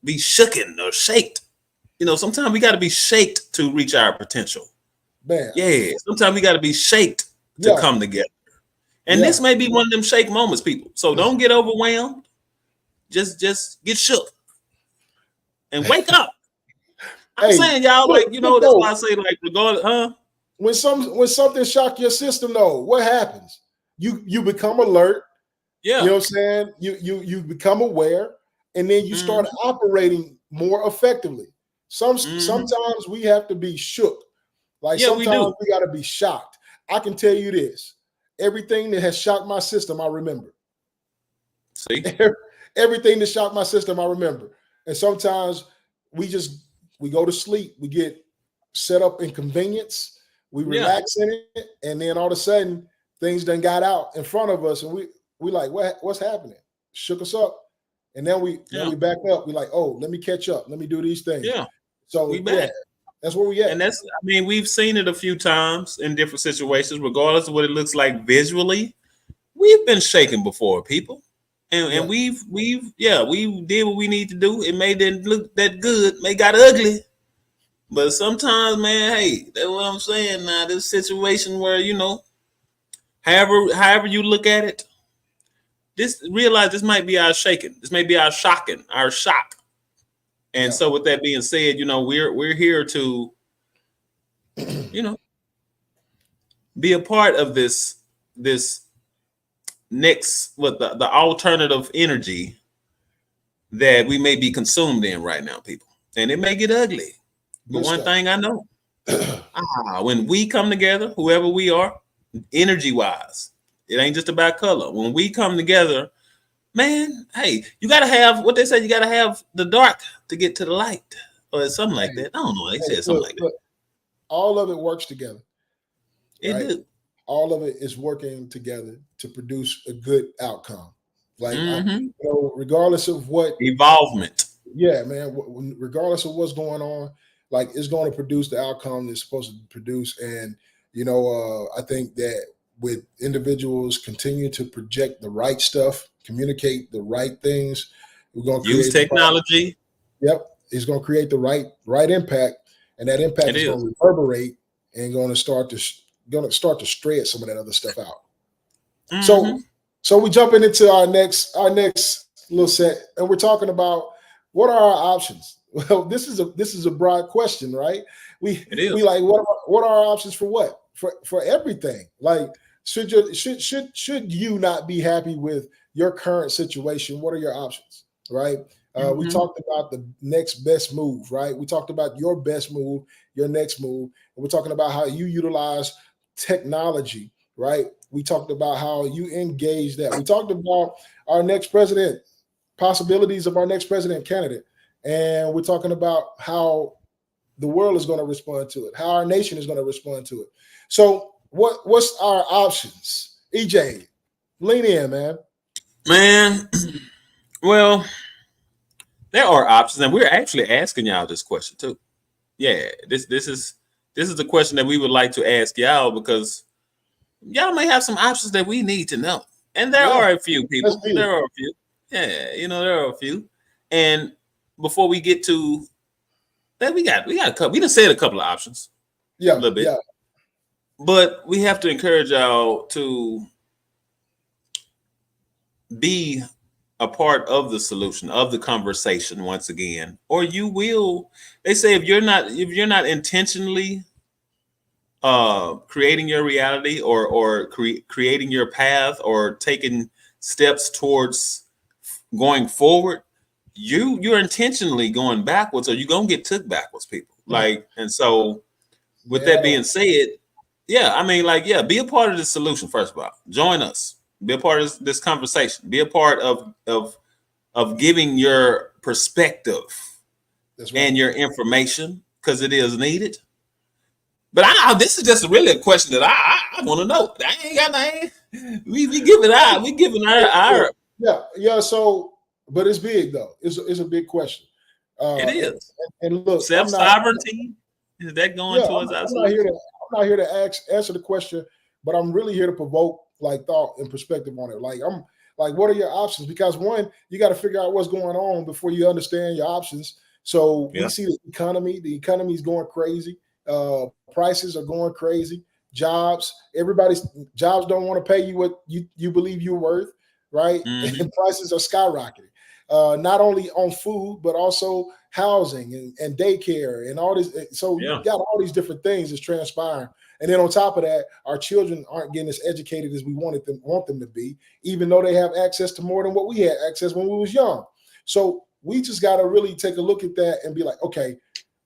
be shooken or shaked. You know, sometimes we got to be shaked to reach our potential. Man, Yeah, sometimes we got to be shaked to yeah, come together. And this yeah. may be one of them shake moments, people. So don't get overwhelmed. Just get shook and wake up. I'm Hey, saying, y'all, look, like, you look know, that's why though, I say, like, regardless, when something shock your system, though, what happens? You become alert. You yeah, know what I'm saying? You become aware, and then you start mm-hmm, operating more effectively. mm-hmm. Sometimes we have to be shook. Like Yeah, we sometimes do. we got to be shocked. I can tell you this: everything that has shocked my system, I remember. See, Everything that shocked my system, I remember. And sometimes we just we go to sleep. We get set up in convenience. We yeah, relax in it, and then all of a sudden things done got out in front of us, and we like what's happening? Shook us up, and then yeah, we back up. We like, oh, let me catch up. Let me do these things. yeah. We So yeah, back. that's where we And at. that's, I mean, we've seen it a few times in different situations, regardless of what it looks like visually. We've been shaken before, people. And Yeah, we did what we need to do. It may didn't look that good, may got ugly. But sometimes, man, hey, that's what I'm saying now. This situation where, you know, however you look at it, realize this might be our shaking. This may be our shocking, our shock. And yeah, so with that being said, you know, we're here to, you know, be a part of this next what the alternative energy that we may be consumed in right now, people. And it may get ugly. But good one stuff. thing I know, when we come together, whoever we are, energy wise, it ain't just about color. When we come together, man, hey, you gotta have what they say, you gotta have the dark to get to the light. Or something like Hey, that. I don't know. They hey, said something like that. look, all of it works together, It right? do. All of it is working together to produce a good outcome. Like Mm-hmm. regardless of what Evolvement. yeah, man. Regardless of what's going on, like it's going to produce the outcome it's supposed to produce. And I think that with individuals continue to project the right stuff, communicate the right things, we're going to Use create the technology. Yep, it's going to create the right impact, and that impact It is going is. to reverberate and going to start to shred some of that other stuff out. Mm-hmm. So we jumping into our next little set, and we're talking about what are our options. Well, this is a broad question, right? We It we is. like what are our options for what for everything? Like should you not be happy with your current situation? What are your options, right? We Mm-hmm. talked about the next best move, right? We talked about your best move, your next move, and we're talking about how you utilize technology, right? We talked about how you engage that. We talked about our next president, possibilities of our next president candidate. And we're talking about how the world is going to respond to it, how our nation is going to respond to it. So what's our options? EJ, lean in, man. Man, well, there are options, and we're actually asking y'all this question too. Yeah, this is the question that we would like to ask y'all because y'all may have some options that we need to know. And there Yeah, are a few let's people. be it. There are a few. Yeah, there are a few. And before we get to that, we got a couple. We just said a couple of options, a Yeah, little bit, yeah, but we have to encourage y'all to be a part of the solution of the conversation once again, or you will. They say if you're not intentionally creating your reality or creating your path or taking steps towards going forward, you're intentionally going backwards or you're gonna get took backwards, people. Like, and so with that yeah, being said, yeah, I mean, like, yeah, be a part of the solution. First of all, join us, be a part of this conversation, be a part of giving your perspective that's right. and your information because it is needed. But this is just really a question that I want to know. I ain't got no. We giving our Yeah, yeah. So, but it's big though. It's a big question. it Uh, and, is and look, self sovereignty. Is that going yeah, I'm, towards our I'm not here to solution? I'm not here to answer the question, but I'm really here to provoke like thought and perspective on it. Like I'm like, what are your options? Because one, you got to figure out what's going on before you understand your options. So we Yeah. see the economy is going crazy. Prices are going crazy. Everybody's jobs don't want to pay you what you believe you're worth, right? Hmm. And prices are skyrocketing. Not only on food, but also housing and daycare and all this. So you Yeah. got all these different things that's transpiring. And then on top of that, our children aren't getting as educated as we want them to be, even though they have access to more than what we had access when we was young. So we just got to really take a look at that and be like, okay,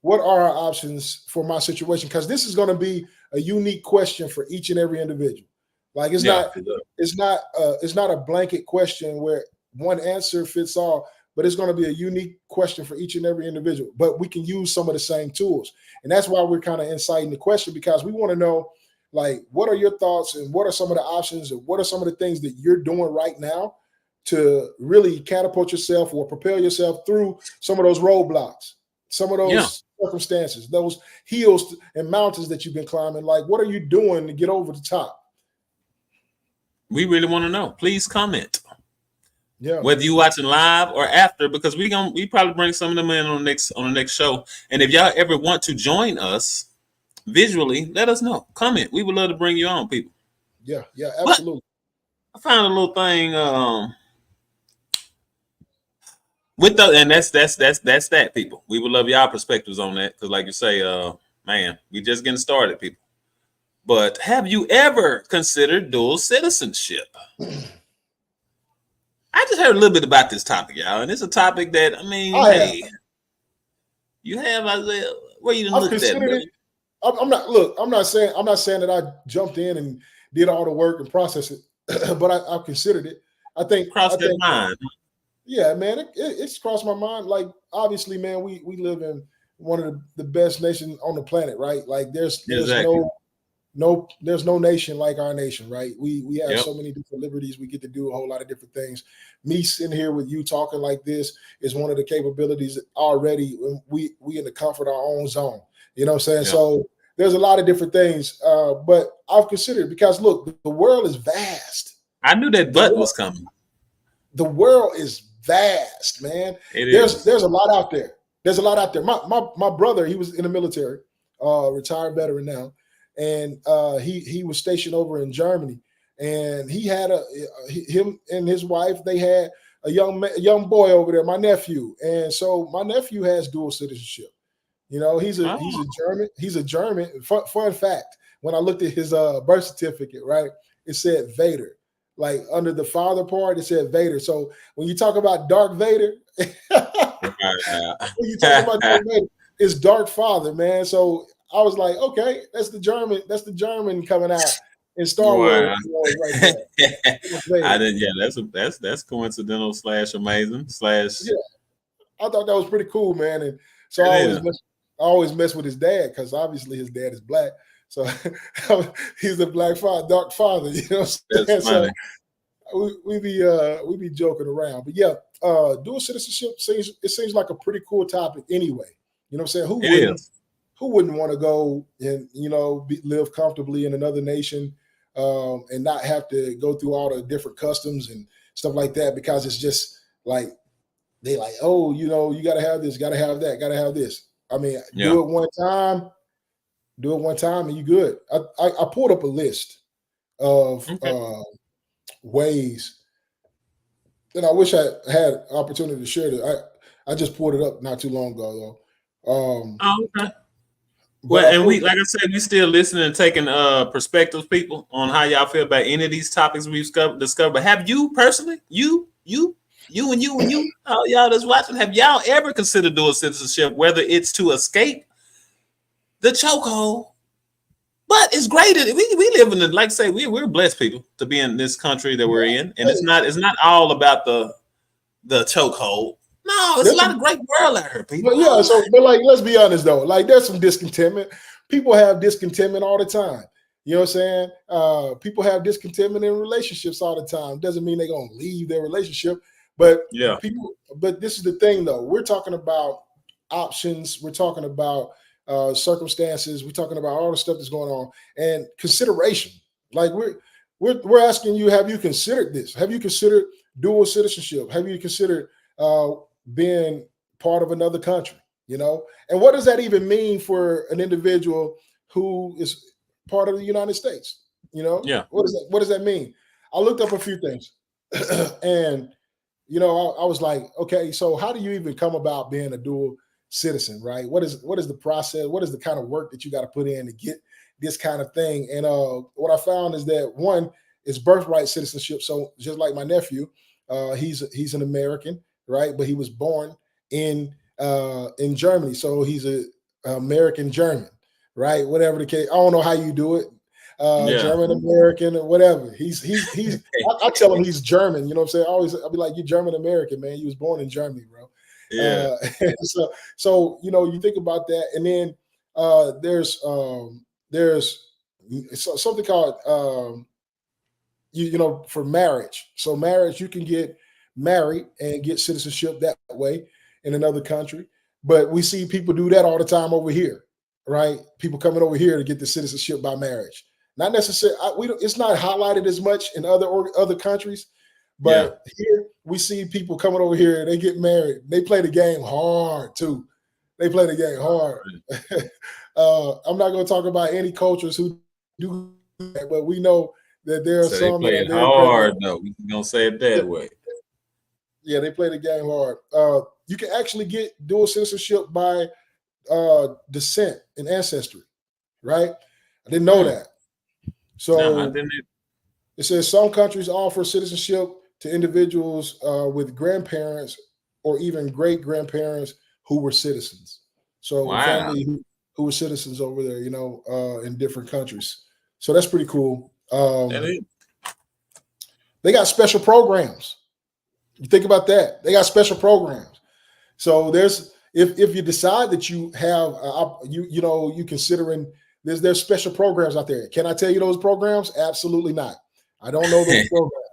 what are our options for my situation? Because this is going to be a unique question for each and every individual. Like Yeah. it's not a blanket question where one answer fits all, but it's going to be a unique question for each and every individual. But we can use some of the same tools. And that's why we're kind of inciting the question, because we want to know, like, what are your thoughts and what are some of the options and what are some of the things that you're doing right now to really catapult yourself or propel yourself through some of those roadblocks, some of Yeah. those circumstances, those hills and mountains that you've been climbing. Like, what are you doing to get over the top? We really want to know. Please comment Yeah. whether you watching live or after, because we probably bring some of them in on the next show. And if y'all ever want to join us visually, let us know. Comment. We would love to bring you on, people. Yeah. Yeah. But Absolutely. I found a little thing with the and that's that, people. We would love y'all perspectives on that because, like you say, man, we just getting started, people. But have you ever considered dual citizenship? I just heard a little bit about this topic, y'all, and it's a topic that I mean, I have. hey, you have Isaiah. Where you done I've looked at, considered brother? it. I'm not. Look, I'm not saying that I jumped in and did all the work and processed it, but I've considered it. I think. Cross I that think. mind. Yeah, man. It's crossed my mind. Like, obviously, man, we live in one of the best nations on the planet, right? Like, there's Exactly. there's no nation like our nation, right? We have Yep. so many different liberties. We get to do a whole lot of different things. Me sitting here with you talking like this is one of the capabilities already. We in the comfort of our own zone. You know what I'm saying? Yep. So there's a lot of different things, but I've considered, because look, the world is vast. I knew that The butt world, was coming. the world is vast, man. It There's is. there's a lot out there. There's a lot out there. My brother, he was in the military, retired veteran now, and he was stationed over in Germany, and he had him and his wife. They had a young boy over there, my nephew, and so my nephew has dual citizenship. You know, he's a Oh, he's a German. He's a German. Fun fact: when I looked at his birth certificate, right, it said Vader. Like under the father part, it said Vader. So when you talk about Dark Vader, when you talk about right. Dark Vader, it's Dark Father, man. So I was like, okay, that's the German. That's the German coming out in Star Wow. Wars right there. Darth I Vader. didn't. Yeah, that's coincidental slash amazing slash. Yeah, I thought that was pretty cool, man. And so It is. I always mess with his dad, because obviously his dad is black. So he's a black father, dark father. You know what I'm That's saying? So funny. we be joking around. But yeah, dual citizenship seems like a pretty cool topic anyway. You know what I'm saying? It is. Who wouldn't want to go and live comfortably in another nation, and not have to go through all the different customs and stuff like that, because it's just like they like, oh, you got to have this, got to have that, got to have this. I mean, Yeah. do it one time, and you good. I pulled up a list of Okay. ways, and I wish I had opportunity to share it. I just pulled it up not too long ago though. Oh, okay. But Well, I and pulled we, like I said, we still listening and taking perspectives, people, on how y'all feel about any of these topics we've discovered. But have you personally, you, all y'all that's watching, have y'all ever considered dual citizenship, whether it's to escape the chokehold? But it's great. We live in the, like I say, we're blessed people to be in this country that we're in, and it's not all about the chokehold. No, it's a there's lot some, of great world out here, people. but yeah, so but like let's be honest though, like there's some discontentment. People have discontentment all the time. You know what I'm saying? People have discontentment in relationships all the time. Doesn't mean they're gonna leave their relationship, but Yeah, But this is the thing though. We're talking about options. We're talking about circumstances. We're talking about all the stuff that's going on and consideration. Like we're asking you, have you considered this? Have you considered dual citizenship? Have you considered being part of another country? And what does that even mean for an individual who is part of the United States? yeah, What does that mean? I looked up a few things, and I was like, okay, so how do you even come about being a dual citizen, right? What is the process? What is the kind of work that you got to put in to get this kind of thing? And what I found is that one is birthright citizenship. So just like my nephew, he's an American, right? But he was born in Germany, so he's a American German, right? Whatever the case, I don't know how you do it, yeah, German American or whatever. He's I tell him he's German. You know what I'm saying? I'll be like, you German American, man. You was born in Germany, bro. yeah, So you think about that, and then there's something called for marriage. So marriage, you can get married and get citizenship that way in another country. But we see people do that all the time over here, right? People coming over here to get the citizenship by marriage. Not necessarily. It's not highlighted as much in other countries, yeah. but here we see people coming over here. They get married. They play the game hard too. They play the game hard. I'm not going to talk about any cultures who do that, but we know that there are So they some that play are it very prevalent. hard though. We gonna say it that way. Yeah, they play the game hard. You can actually get dual citizenship by descent and ancestry, right? I didn't know Hmm. that. No, I So didn't. it says some countries offer citizenship to individuals with grandparents or even great grandparents who were citizens. So Wow. family who were citizens over there, in different countries. So that's pretty cool. That is. They got special programs. You think about that. They got special programs. So there's if you decide that you have you considering there's special programs out there. Can I tell you those programs? Absolutely not. I don't know those programs,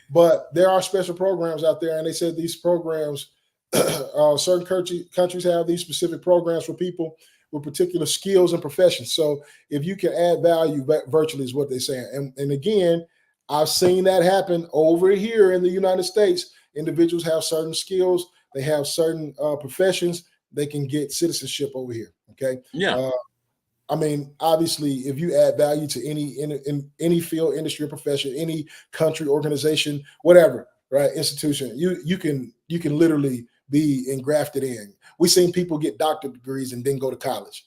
but there are special programs out there, and they said these programs, certain countries have these specific programs for people with particular skills and professions. So if you can add value virtually is what they're saying. And again, I've seen that happen over here in the United States. Individuals have certain skills, they have certain professions, they can get citizenship over here. Okay. Yeah. I mean, obviously, if you add value to in any field, industry, or profession, any country, organization, whatever, right, institution, you can literally be engrafted in. We've seen people get doctorate degrees and then go to college.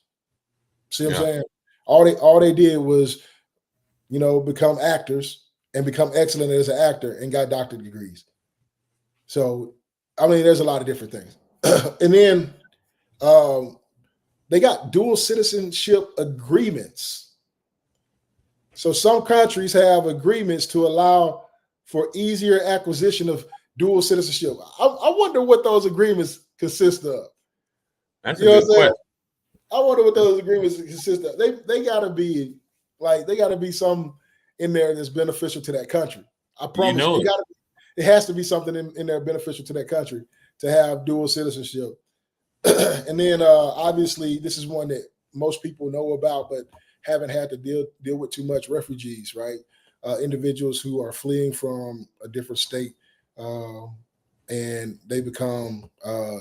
See what I'm saying? All they did was, become actors and become excellent as an actor and got doctorate degrees. So, I mean, there's a lot of different things. And then they got dual citizenship agreements. So some countries have agreements to allow for easier acquisition of dual citizenship. I wonder what those agreements consist of. That's a good question. I wonder what those agreements consist of. They gotta be some in there that's beneficial to that country. I promise it has to be something in there beneficial to that country to have dual citizenship. And then obviously this is one that most people know about, but haven't had to deal with too much: refugees, right? Individuals who are fleeing from a different state and they become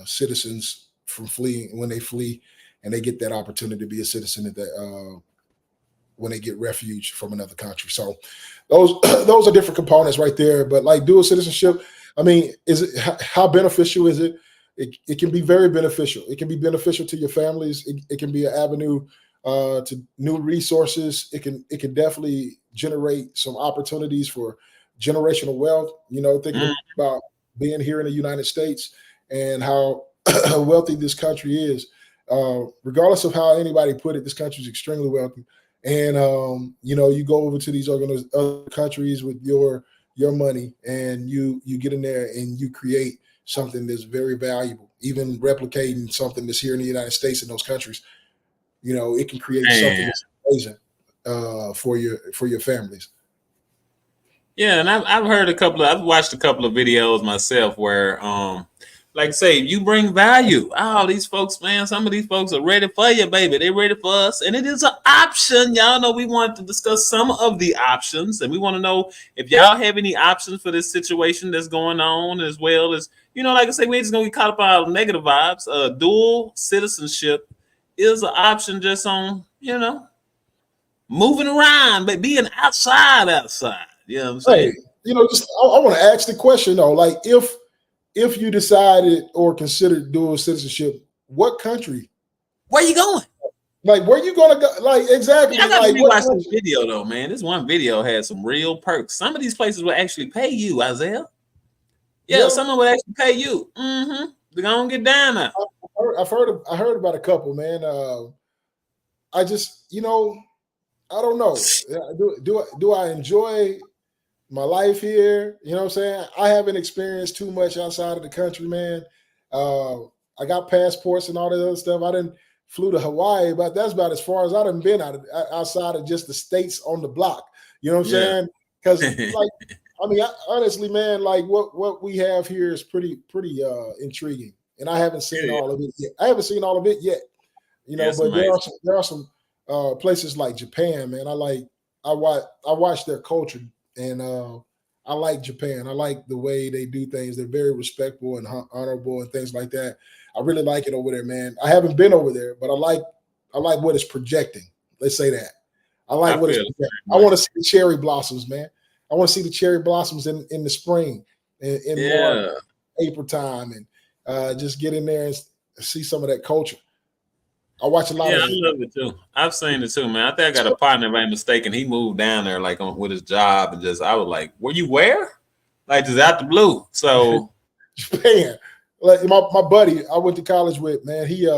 citizens from fleeing when they flee, and they get that opportunity to be a citizen at that when they get refuge from another country. So those are different components right there. But like dual citizenship, I mean, how beneficial is it? It can be very beneficial. It can be beneficial to your families. It can be an avenue to new resources. It can definitely generate some opportunities for generational wealth. Thinking about being here in the United States and how wealthy this country is. Regardless of how anybody put it, this country is extremely wealthy. And you go over to these other countries with your money, and you get in there and you create something that's very valuable. Even replicating something that's here in the United States in those countries, it can create something that's amazing for your families. Yeah, and I've watched a couple of videos myself where like say you bring value. Oh, these folks, man, some of these folks are ready for you, baby. They're ready for us. And it is an option. Y'all know we want to discuss some of the options, and we want to know if y'all have any options for this situation that's going on, as well as, like I say, we ain't just gonna get caught up on negative vibes. Dual citizenship is an option just on, moving around, but being outside. You know what I'm saying? Hey, I want to ask the question though, like if you decided or considered dual citizenship, what country? Where you going? Like, where you gonna go? Like, exactly. I gotta rewatch this video though, man. This one video had some real perks. Some of these places will actually pay you, Isaiah. Yeah, someone would actually pay you. They're gonna get down now. I heard about a couple, man. I just, I don't know. Do I enjoy my life here? You know what I'm saying? I haven't experienced too much outside of the country, man. I got passports and all that other stuff. I didn't flew to Hawaii, but that's about as far as I done been outside of just the states on the block. You know what I'm saying? Because honestly, man, like what we have here is pretty intriguing, and I haven't seen all of it yet. But there are some places like Japan, man. I watch their culture, and I like Japan. I like the way they do things. They're very respectful and honorable and things like that. I really like it over there, man. I haven't been over there, but I like what it's projecting. Let's say that. I like what it's projecting. I want to see the cherry blossoms, man. I want to see the cherry blossoms in the spring, in March, April time, and just get in there and see some of that culture. I watch a lot of it. I love it too. I've seen it too, man. I think I got a partner, if I'm mistaken. He moved down there like with his job, and I was like, "Were you where?" Like just out the blue. So Japan. Like my buddy, I went to college with, man. He's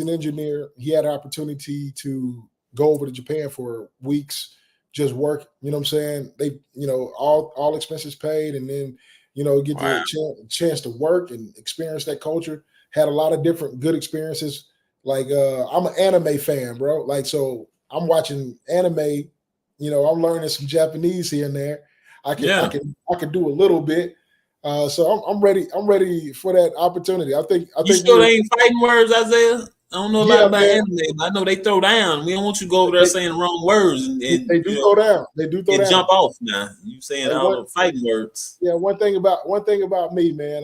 an engineer. He had an opportunity to go over to Japan for weeks, just work. You know what I'm saying? They, all expenses paid, and then, get the chance to work and experience that culture. Had a lot of different good experiences Like I'm an anime fan, bro. Like so I'm watching anime, I'm learning some Japanese here and there. I can I Yeah. can I can do a little bit. So I'm ready. I'm ready for that opportunity. I think You sure they ain't fighting words, Isaiah? I don't know a lot yeah, about man. anime, but I know they throw down. We don't want you to go over there They, saying the wrong words and, they and do you throw know down. They do throw and down. jump off now. You saying Hey, all what the fighting words. Yeah, one thing about me, man.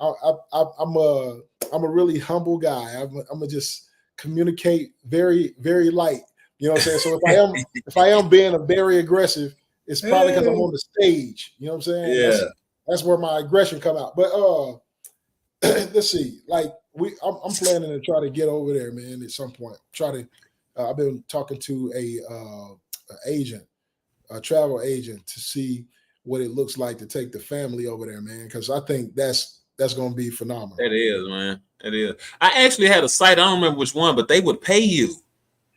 I'm a really humble guy. I'm a just communicate very very light. You know what I'm saying? So if I am being a very aggressive, it's probably because I'm on the stage. You know what I'm saying? Yeah. That's where my aggression come out. But let's see. Like I'm planning to try to get over there, man. At some point, try to. I've been talking to a agent, a travel agent, to see what it looks like to take the family over there, man. Because I think that's going to be phenomenal. It is, man. It is. I actually had a site. I don't remember which one, but they would pay you.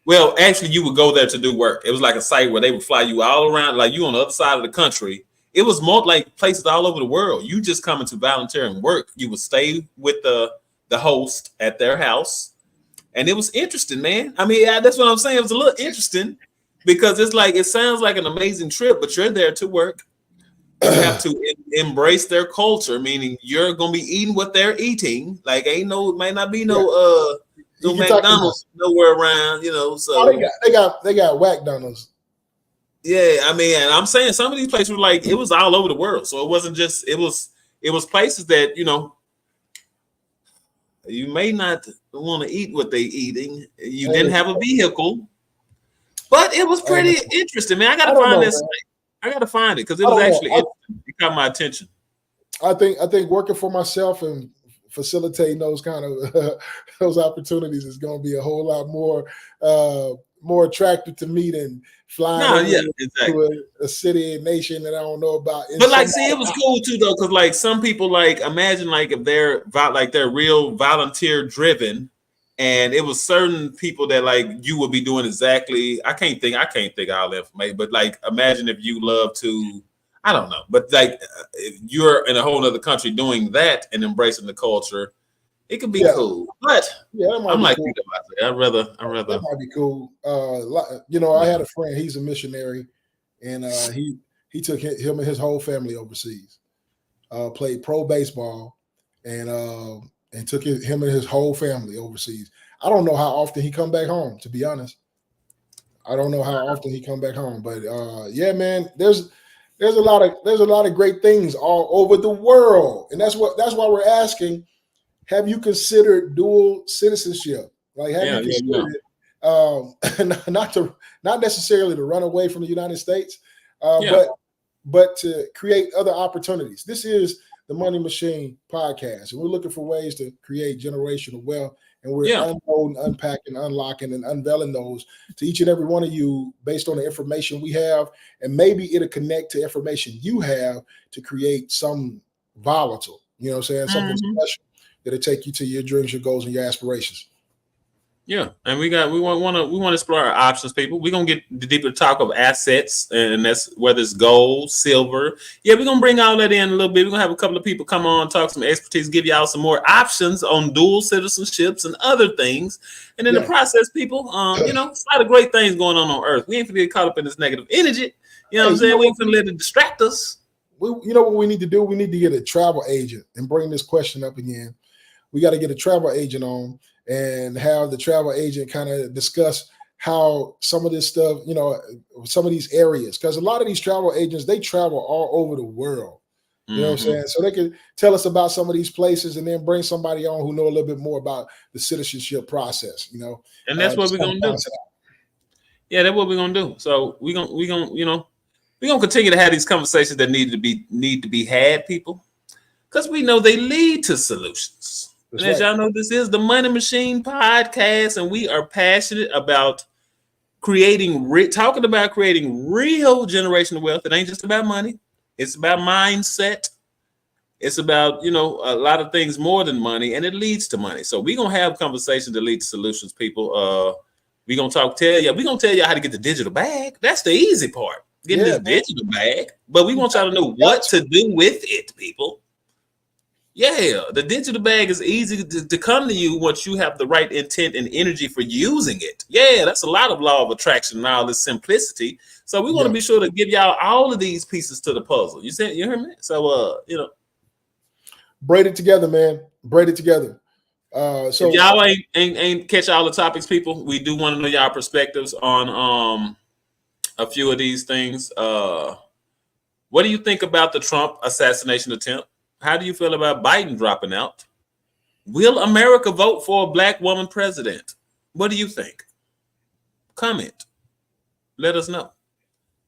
Well, actually, you would go there to do work. It was like a site where they would fly you all around, like you on the other side of the country. It was more like places all over the world. You just coming to volunteer and work. You would stay with the host at their house, and it was interesting, man. I mean, yeah, that's what I'm saying. It was a little interesting because it's like it sounds like an amazing trip, but you're there to work. You have to embrace their culture, meaning you're gonna be eating what they're eating. Like might not be Yeah, no you can talk about. McDonald's nowhere around, Oh, so they got whack Donalds. yeah, I mean, and I'm saying some of these places were like it was all over the world. So it wasn't just it was places that, you may not want to eat what they eating. You didn't Hey, have a vehicle, but it was hey, man, pretty interesting, man. I I gotta don't find know, this. man. I gotta find it because it I was don't know. actually interesting. It caught my attention. I think working for myself and facilitating those kind of those opportunities is going to be a whole lot more attractive to me than flying No, over yeah, there exactly. to a city and nation that I don't know about. In But like, some, see, it was cool too though, because like some people like imagine like if they're real volunteer driven, and it was certain people that like you would be doing exactly. I can't think of all the information, but like imagine if you love to, I don't know, but like if you're in a whole other country doing that and embracing the culture, it could be yeah, cool. But yeah, that might I'm be like, cool. think about it. I'd rather, That might be cool. I yeah, had a friend. He's a missionary, and he took him and his whole family overseas. Played pro baseball, and took him and his whole family overseas. I don't know how often he come back home. To be honest, I don't know how often he come back home. But yeah, man, there's a lot of great things all over the world, and that's why we're asking. Have you considered dual citizenship? Like, have you yeah, yeah, yeah, considered it? Not necessarily to run away from the United States, uh, yeah, but but to create other opportunities. This is the Money Machine podcast, and we're looking for ways to create generational wealth. And we're yeah. unloading, unpacking, unlocking, and unveiling those to each and every one of you based on the information we have. And maybe it'll connect to information you have to create some volatile, what I'm saying? Something Mhm. special that'll take you to your dreams, your goals, and your aspirations. Yeah, and we want to explore our options, people. We're gonna get the deeper talk of assets, and that's whether it's gold, silver. Yeah, we're gonna bring all that in a little bit. We're gonna have a couple of people come on, talk some expertise, give y'all some more options on dual citizenships and other things. And in the Yeah. process, people, it's a lot of great things going on Earth. We ain't gonna get caught up in this negative energy. You know what Hey, I'm saying? We ain't gonna let it distract us. you know what we need to do? We need to get a travel agent and bring this question up again. We got to get a travel agent on and have the travel agent kind of discuss how some of this stuff, some of these areas, because a lot of these travel agents, they travel all over the world. You know what I'm Hmm. saying? So they can tell us about some of these places and then bring somebody on who know a little bit more about the citizenship process, And that's what just we're kind of gonna do. balance it out. Yeah, that's what we're gonna do. So we're gonna continue to have these conversations that need to be had, people, because we know they lead to solutions. That's And as right. y'all know, this is the Money Machine podcast, and we are passionate about talking about creating real generational wealth. It ain't just about money; it's about mindset. It's about a lot of things more than money, and it leads to money. So we're gonna have conversations that lead to solutions, people. We're gonna tell you how to get the digital bag. That's the easy part, getting Yeah, this man. digital bag. But we We want got, y'all to know got what to. to do with it, people. Yeah, the digital bag is easy to come to you once you have the right intent and energy for using it. Yeah, that's a lot of law of attraction and all this simplicity. So we want to Yeah. be sure to give y'all all of these pieces to the puzzle. You hear me? So Braid it together, man. Braid it together. if So y'all ain't catch all the topics, people, we do want to know y'all perspectives on a few of these things. What do you think about the Trump assassination attempt? How do you feel about Biden dropping out? Will America vote for a black woman president? What do you think? Comment. Let us know.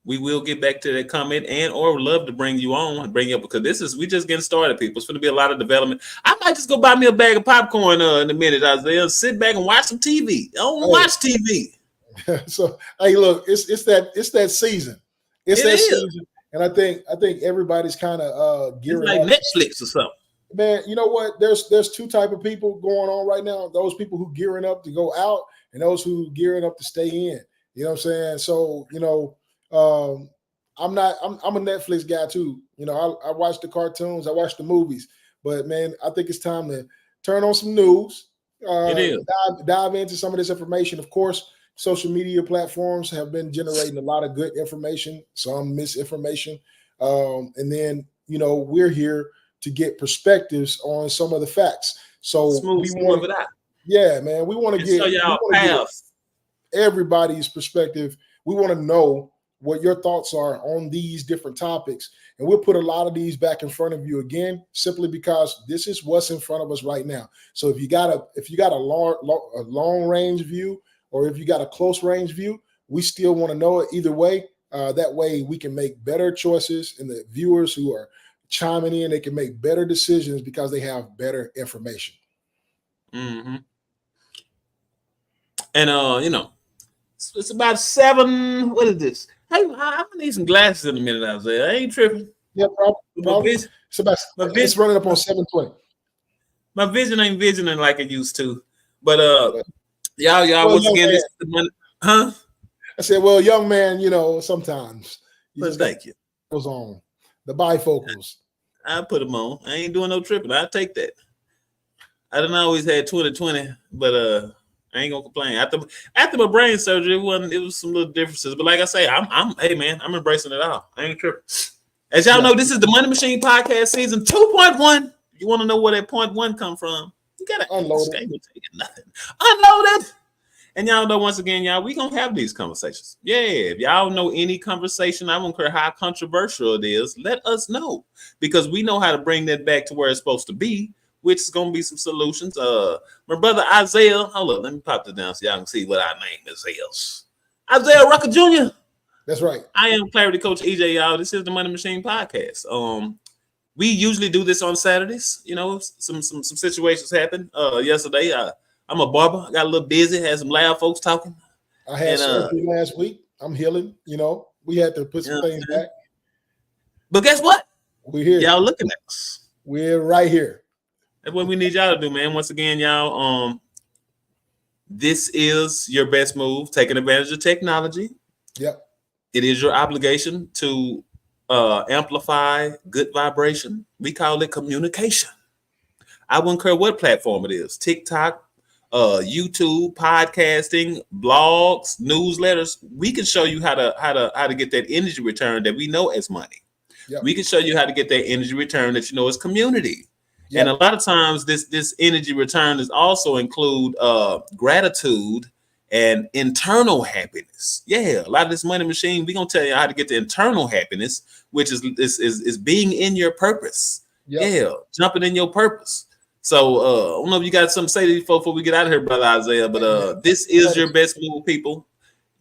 We will get back to that comment and or love to bring you on and bring you up because we just getting started, people. It's going to be a lot of development. I might just go buy me a bag of popcorn in a minute, Isaiah. Sit back and watch some TV. I don't hey, watch TV. so hey, look, it's that season. It's It that is. season, and I think everybody's kind of It's gearing like up. Netflix or something. Man, you know what? There's two type of people going on right now. Those people who gearing up to go out, and those who gearing up to stay in. You know what I'm saying? So I'm a Netflix guy too. I watch the cartoons, I watch the movies, but man, I think it's time to turn on some news. It is. Dive into some of this information. Of course, social media platforms have been generating a lot of good information, some misinformation, and then we're here to get perspectives on some of the facts. So we Smooth want, it out. yeah, man, we want to And show y'all get paths. everybody's perspective. We want to know what your thoughts are on these different topics. And we'll put a lot of these back in front of you again, simply because this is what's in front of us right now. So if you got a long range view, or if you got a close range view, we still want to know it either way. That way we can make better choices, and the viewers who are chiming in, they can make better decisions because they have better information. Mm-hmm. And it's about 7. What is this? Hey, I'm gonna need some glasses in a minute, Isaiah. I ain't tripping. Yeah, My problem. vision, my It's vision, running up on 7:20. my vision ain't visioning like it used to. But y'all, Well, once young again, man, this is the money, huh? I said, well, young man, sometimes you But just got thank you. those on the bifocals. I put them on. I ain't doing no tripping. I take that. I done always had 20/20, but I ain't gonna complain. After my brain surgery, it was some little differences. But like I say, I'm hey man, I'm embracing it all. I ain't tripping. As y'all Yeah, know, this is the Money Machine Podcast season 2.1. You want to know where that point one come from? You gotta ask. unloaded. I ain't gonna take it nothing. Unloaded. And y'all know, once again, y'all, we gonna have these conversations. Yeah, if y'all know any conversation, I don't care how controversial it is, let us know, because we know how to bring that back to where it's supposed to be, which is gonna be some solutions. My brother Isaiah, hold up, let me pop this down so y'all can see what our name is. Isaiah Rucker Jr. That's right. I am Clarity Coach EJ, y'all. This is the Money Machine Podcast. We usually do this on Saturdays. Some situations happen. Yesterday, I'm a barber. I got a little busy. Had some loud folks talking, I had and surgery last week. I'm healing. We had to put you some know things back. but guess what? We're here. Y'all looking at us. We're right here. That's what we need y'all to do, man. Once again, y'all. This is your best move. Taking advantage of technology. Yep. It is your obligation to amplify good vibration. We call it communication. I wouldn't care what platform it is: TikTok, YouTube, podcasting, blogs, newsletters. We can show you how to get that energy return that we know as money. Yep. We can show you how to get that energy return that you know is community. Yep. And a lot of times this energy return is also include gratitude and internal happiness. Yeah, a lot of this money machine, we're gonna tell you how to get the internal happiness, which is being in your purpose. Yep. Yeah, jumping in your purpose. So I don't know if you got something to say to these folks before we get out of here, brother Isaiah, but this is your best move, people.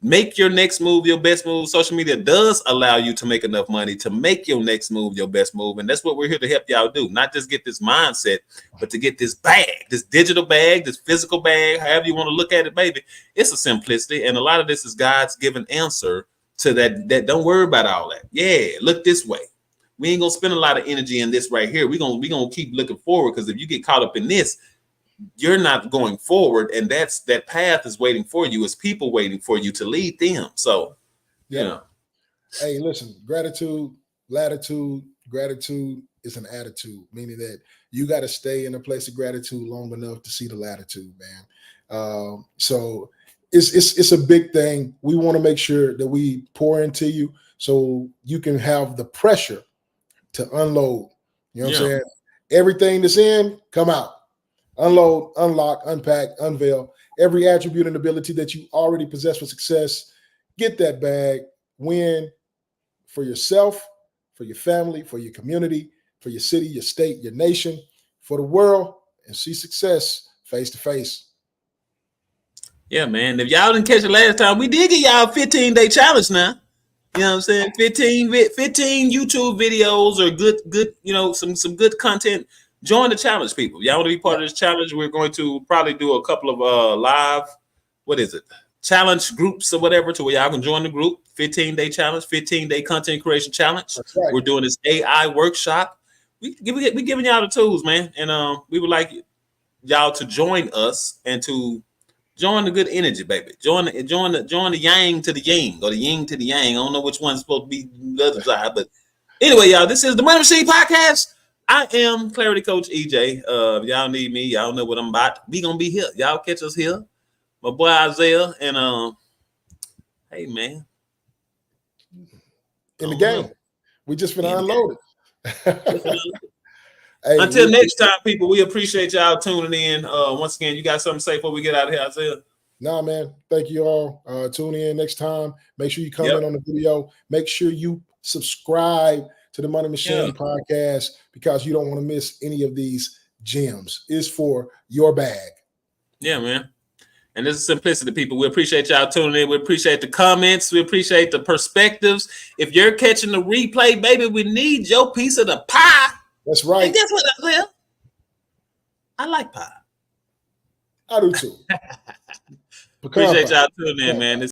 Make your next move your best move. Social media does allow you to make enough money to make your next move your best move. And that's what we're here to help y'all do. Not just get this mindset, but to get this bag, this digital bag, this physical bag, however you want to look at it, baby. It's a simplicity. And a lot of this is God's given answer to that don't worry about all that. Yeah, look this way. We ain't gonna spend a lot of energy in this right here. We're gonna keep looking forward, because if you get caught up in this, you're not going forward, and that path is waiting for you. It's people waiting for you to lead them. So, Hey, listen, gratitude, latitude, gratitude, is an attitude, meaning that you got to stay in a place of gratitude long enough to see the latitude, man. So it's a big thing. We want to make sure that we pour into you so you can have the pressure to unload. You know what I'm saying? Everything that's in, come out. Unload, unlock, unpack, unveil. Every attribute and ability that you already possess for success, get that bag, win for yourself, for your family, for your community, for your city, your state, your nation, for the world, and see success face to face. Yeah, man. If y'all didn't catch it last time, we did get y'all a 15-day challenge now. You know what I'm saying? 15 YouTube videos or good, some good content. Join the challenge, people. Y'all want to be part of this challenge? We're going to probably do a couple of live, challenge groups or whatever, to where y'all can join the group. 15-day challenge, 15-day content creation challenge. That's right. We're doing this AI workshop. We giving y'all the tools, man. And we would like y'all to join us and to join the good energy, baby. Join the yang to the yin, or the yin to the yang. I don't know which one's supposed to be the other side, but anyway, y'all, this is the Money Machine Podcast. I am Clarity Coach EJ. If y'all need me, y'all know what I'm about. We gonna be here. Y'all catch us here. My boy Isaiah, and hey man, in the game, we just finna unload it. Hey, until next time, people, we appreciate y'all tuning in. Once again, you got something to say before we get out of here, Isaiah? Nah, man. Thank you all. Tune in next time. Make sure you comment on the video. Make sure you subscribe to the Money Machine Podcast, because you don't want to miss any of these gems. It's for your bag. Yeah, man. And this is simplicity, people. We appreciate y'all tuning in. We appreciate the comments. We appreciate the perspectives. If you're catching the replay, baby, we need your piece of the pie. That's right. And guess what, Isaiah? I like pie. I do too. Appreciate y'all tuning in, man.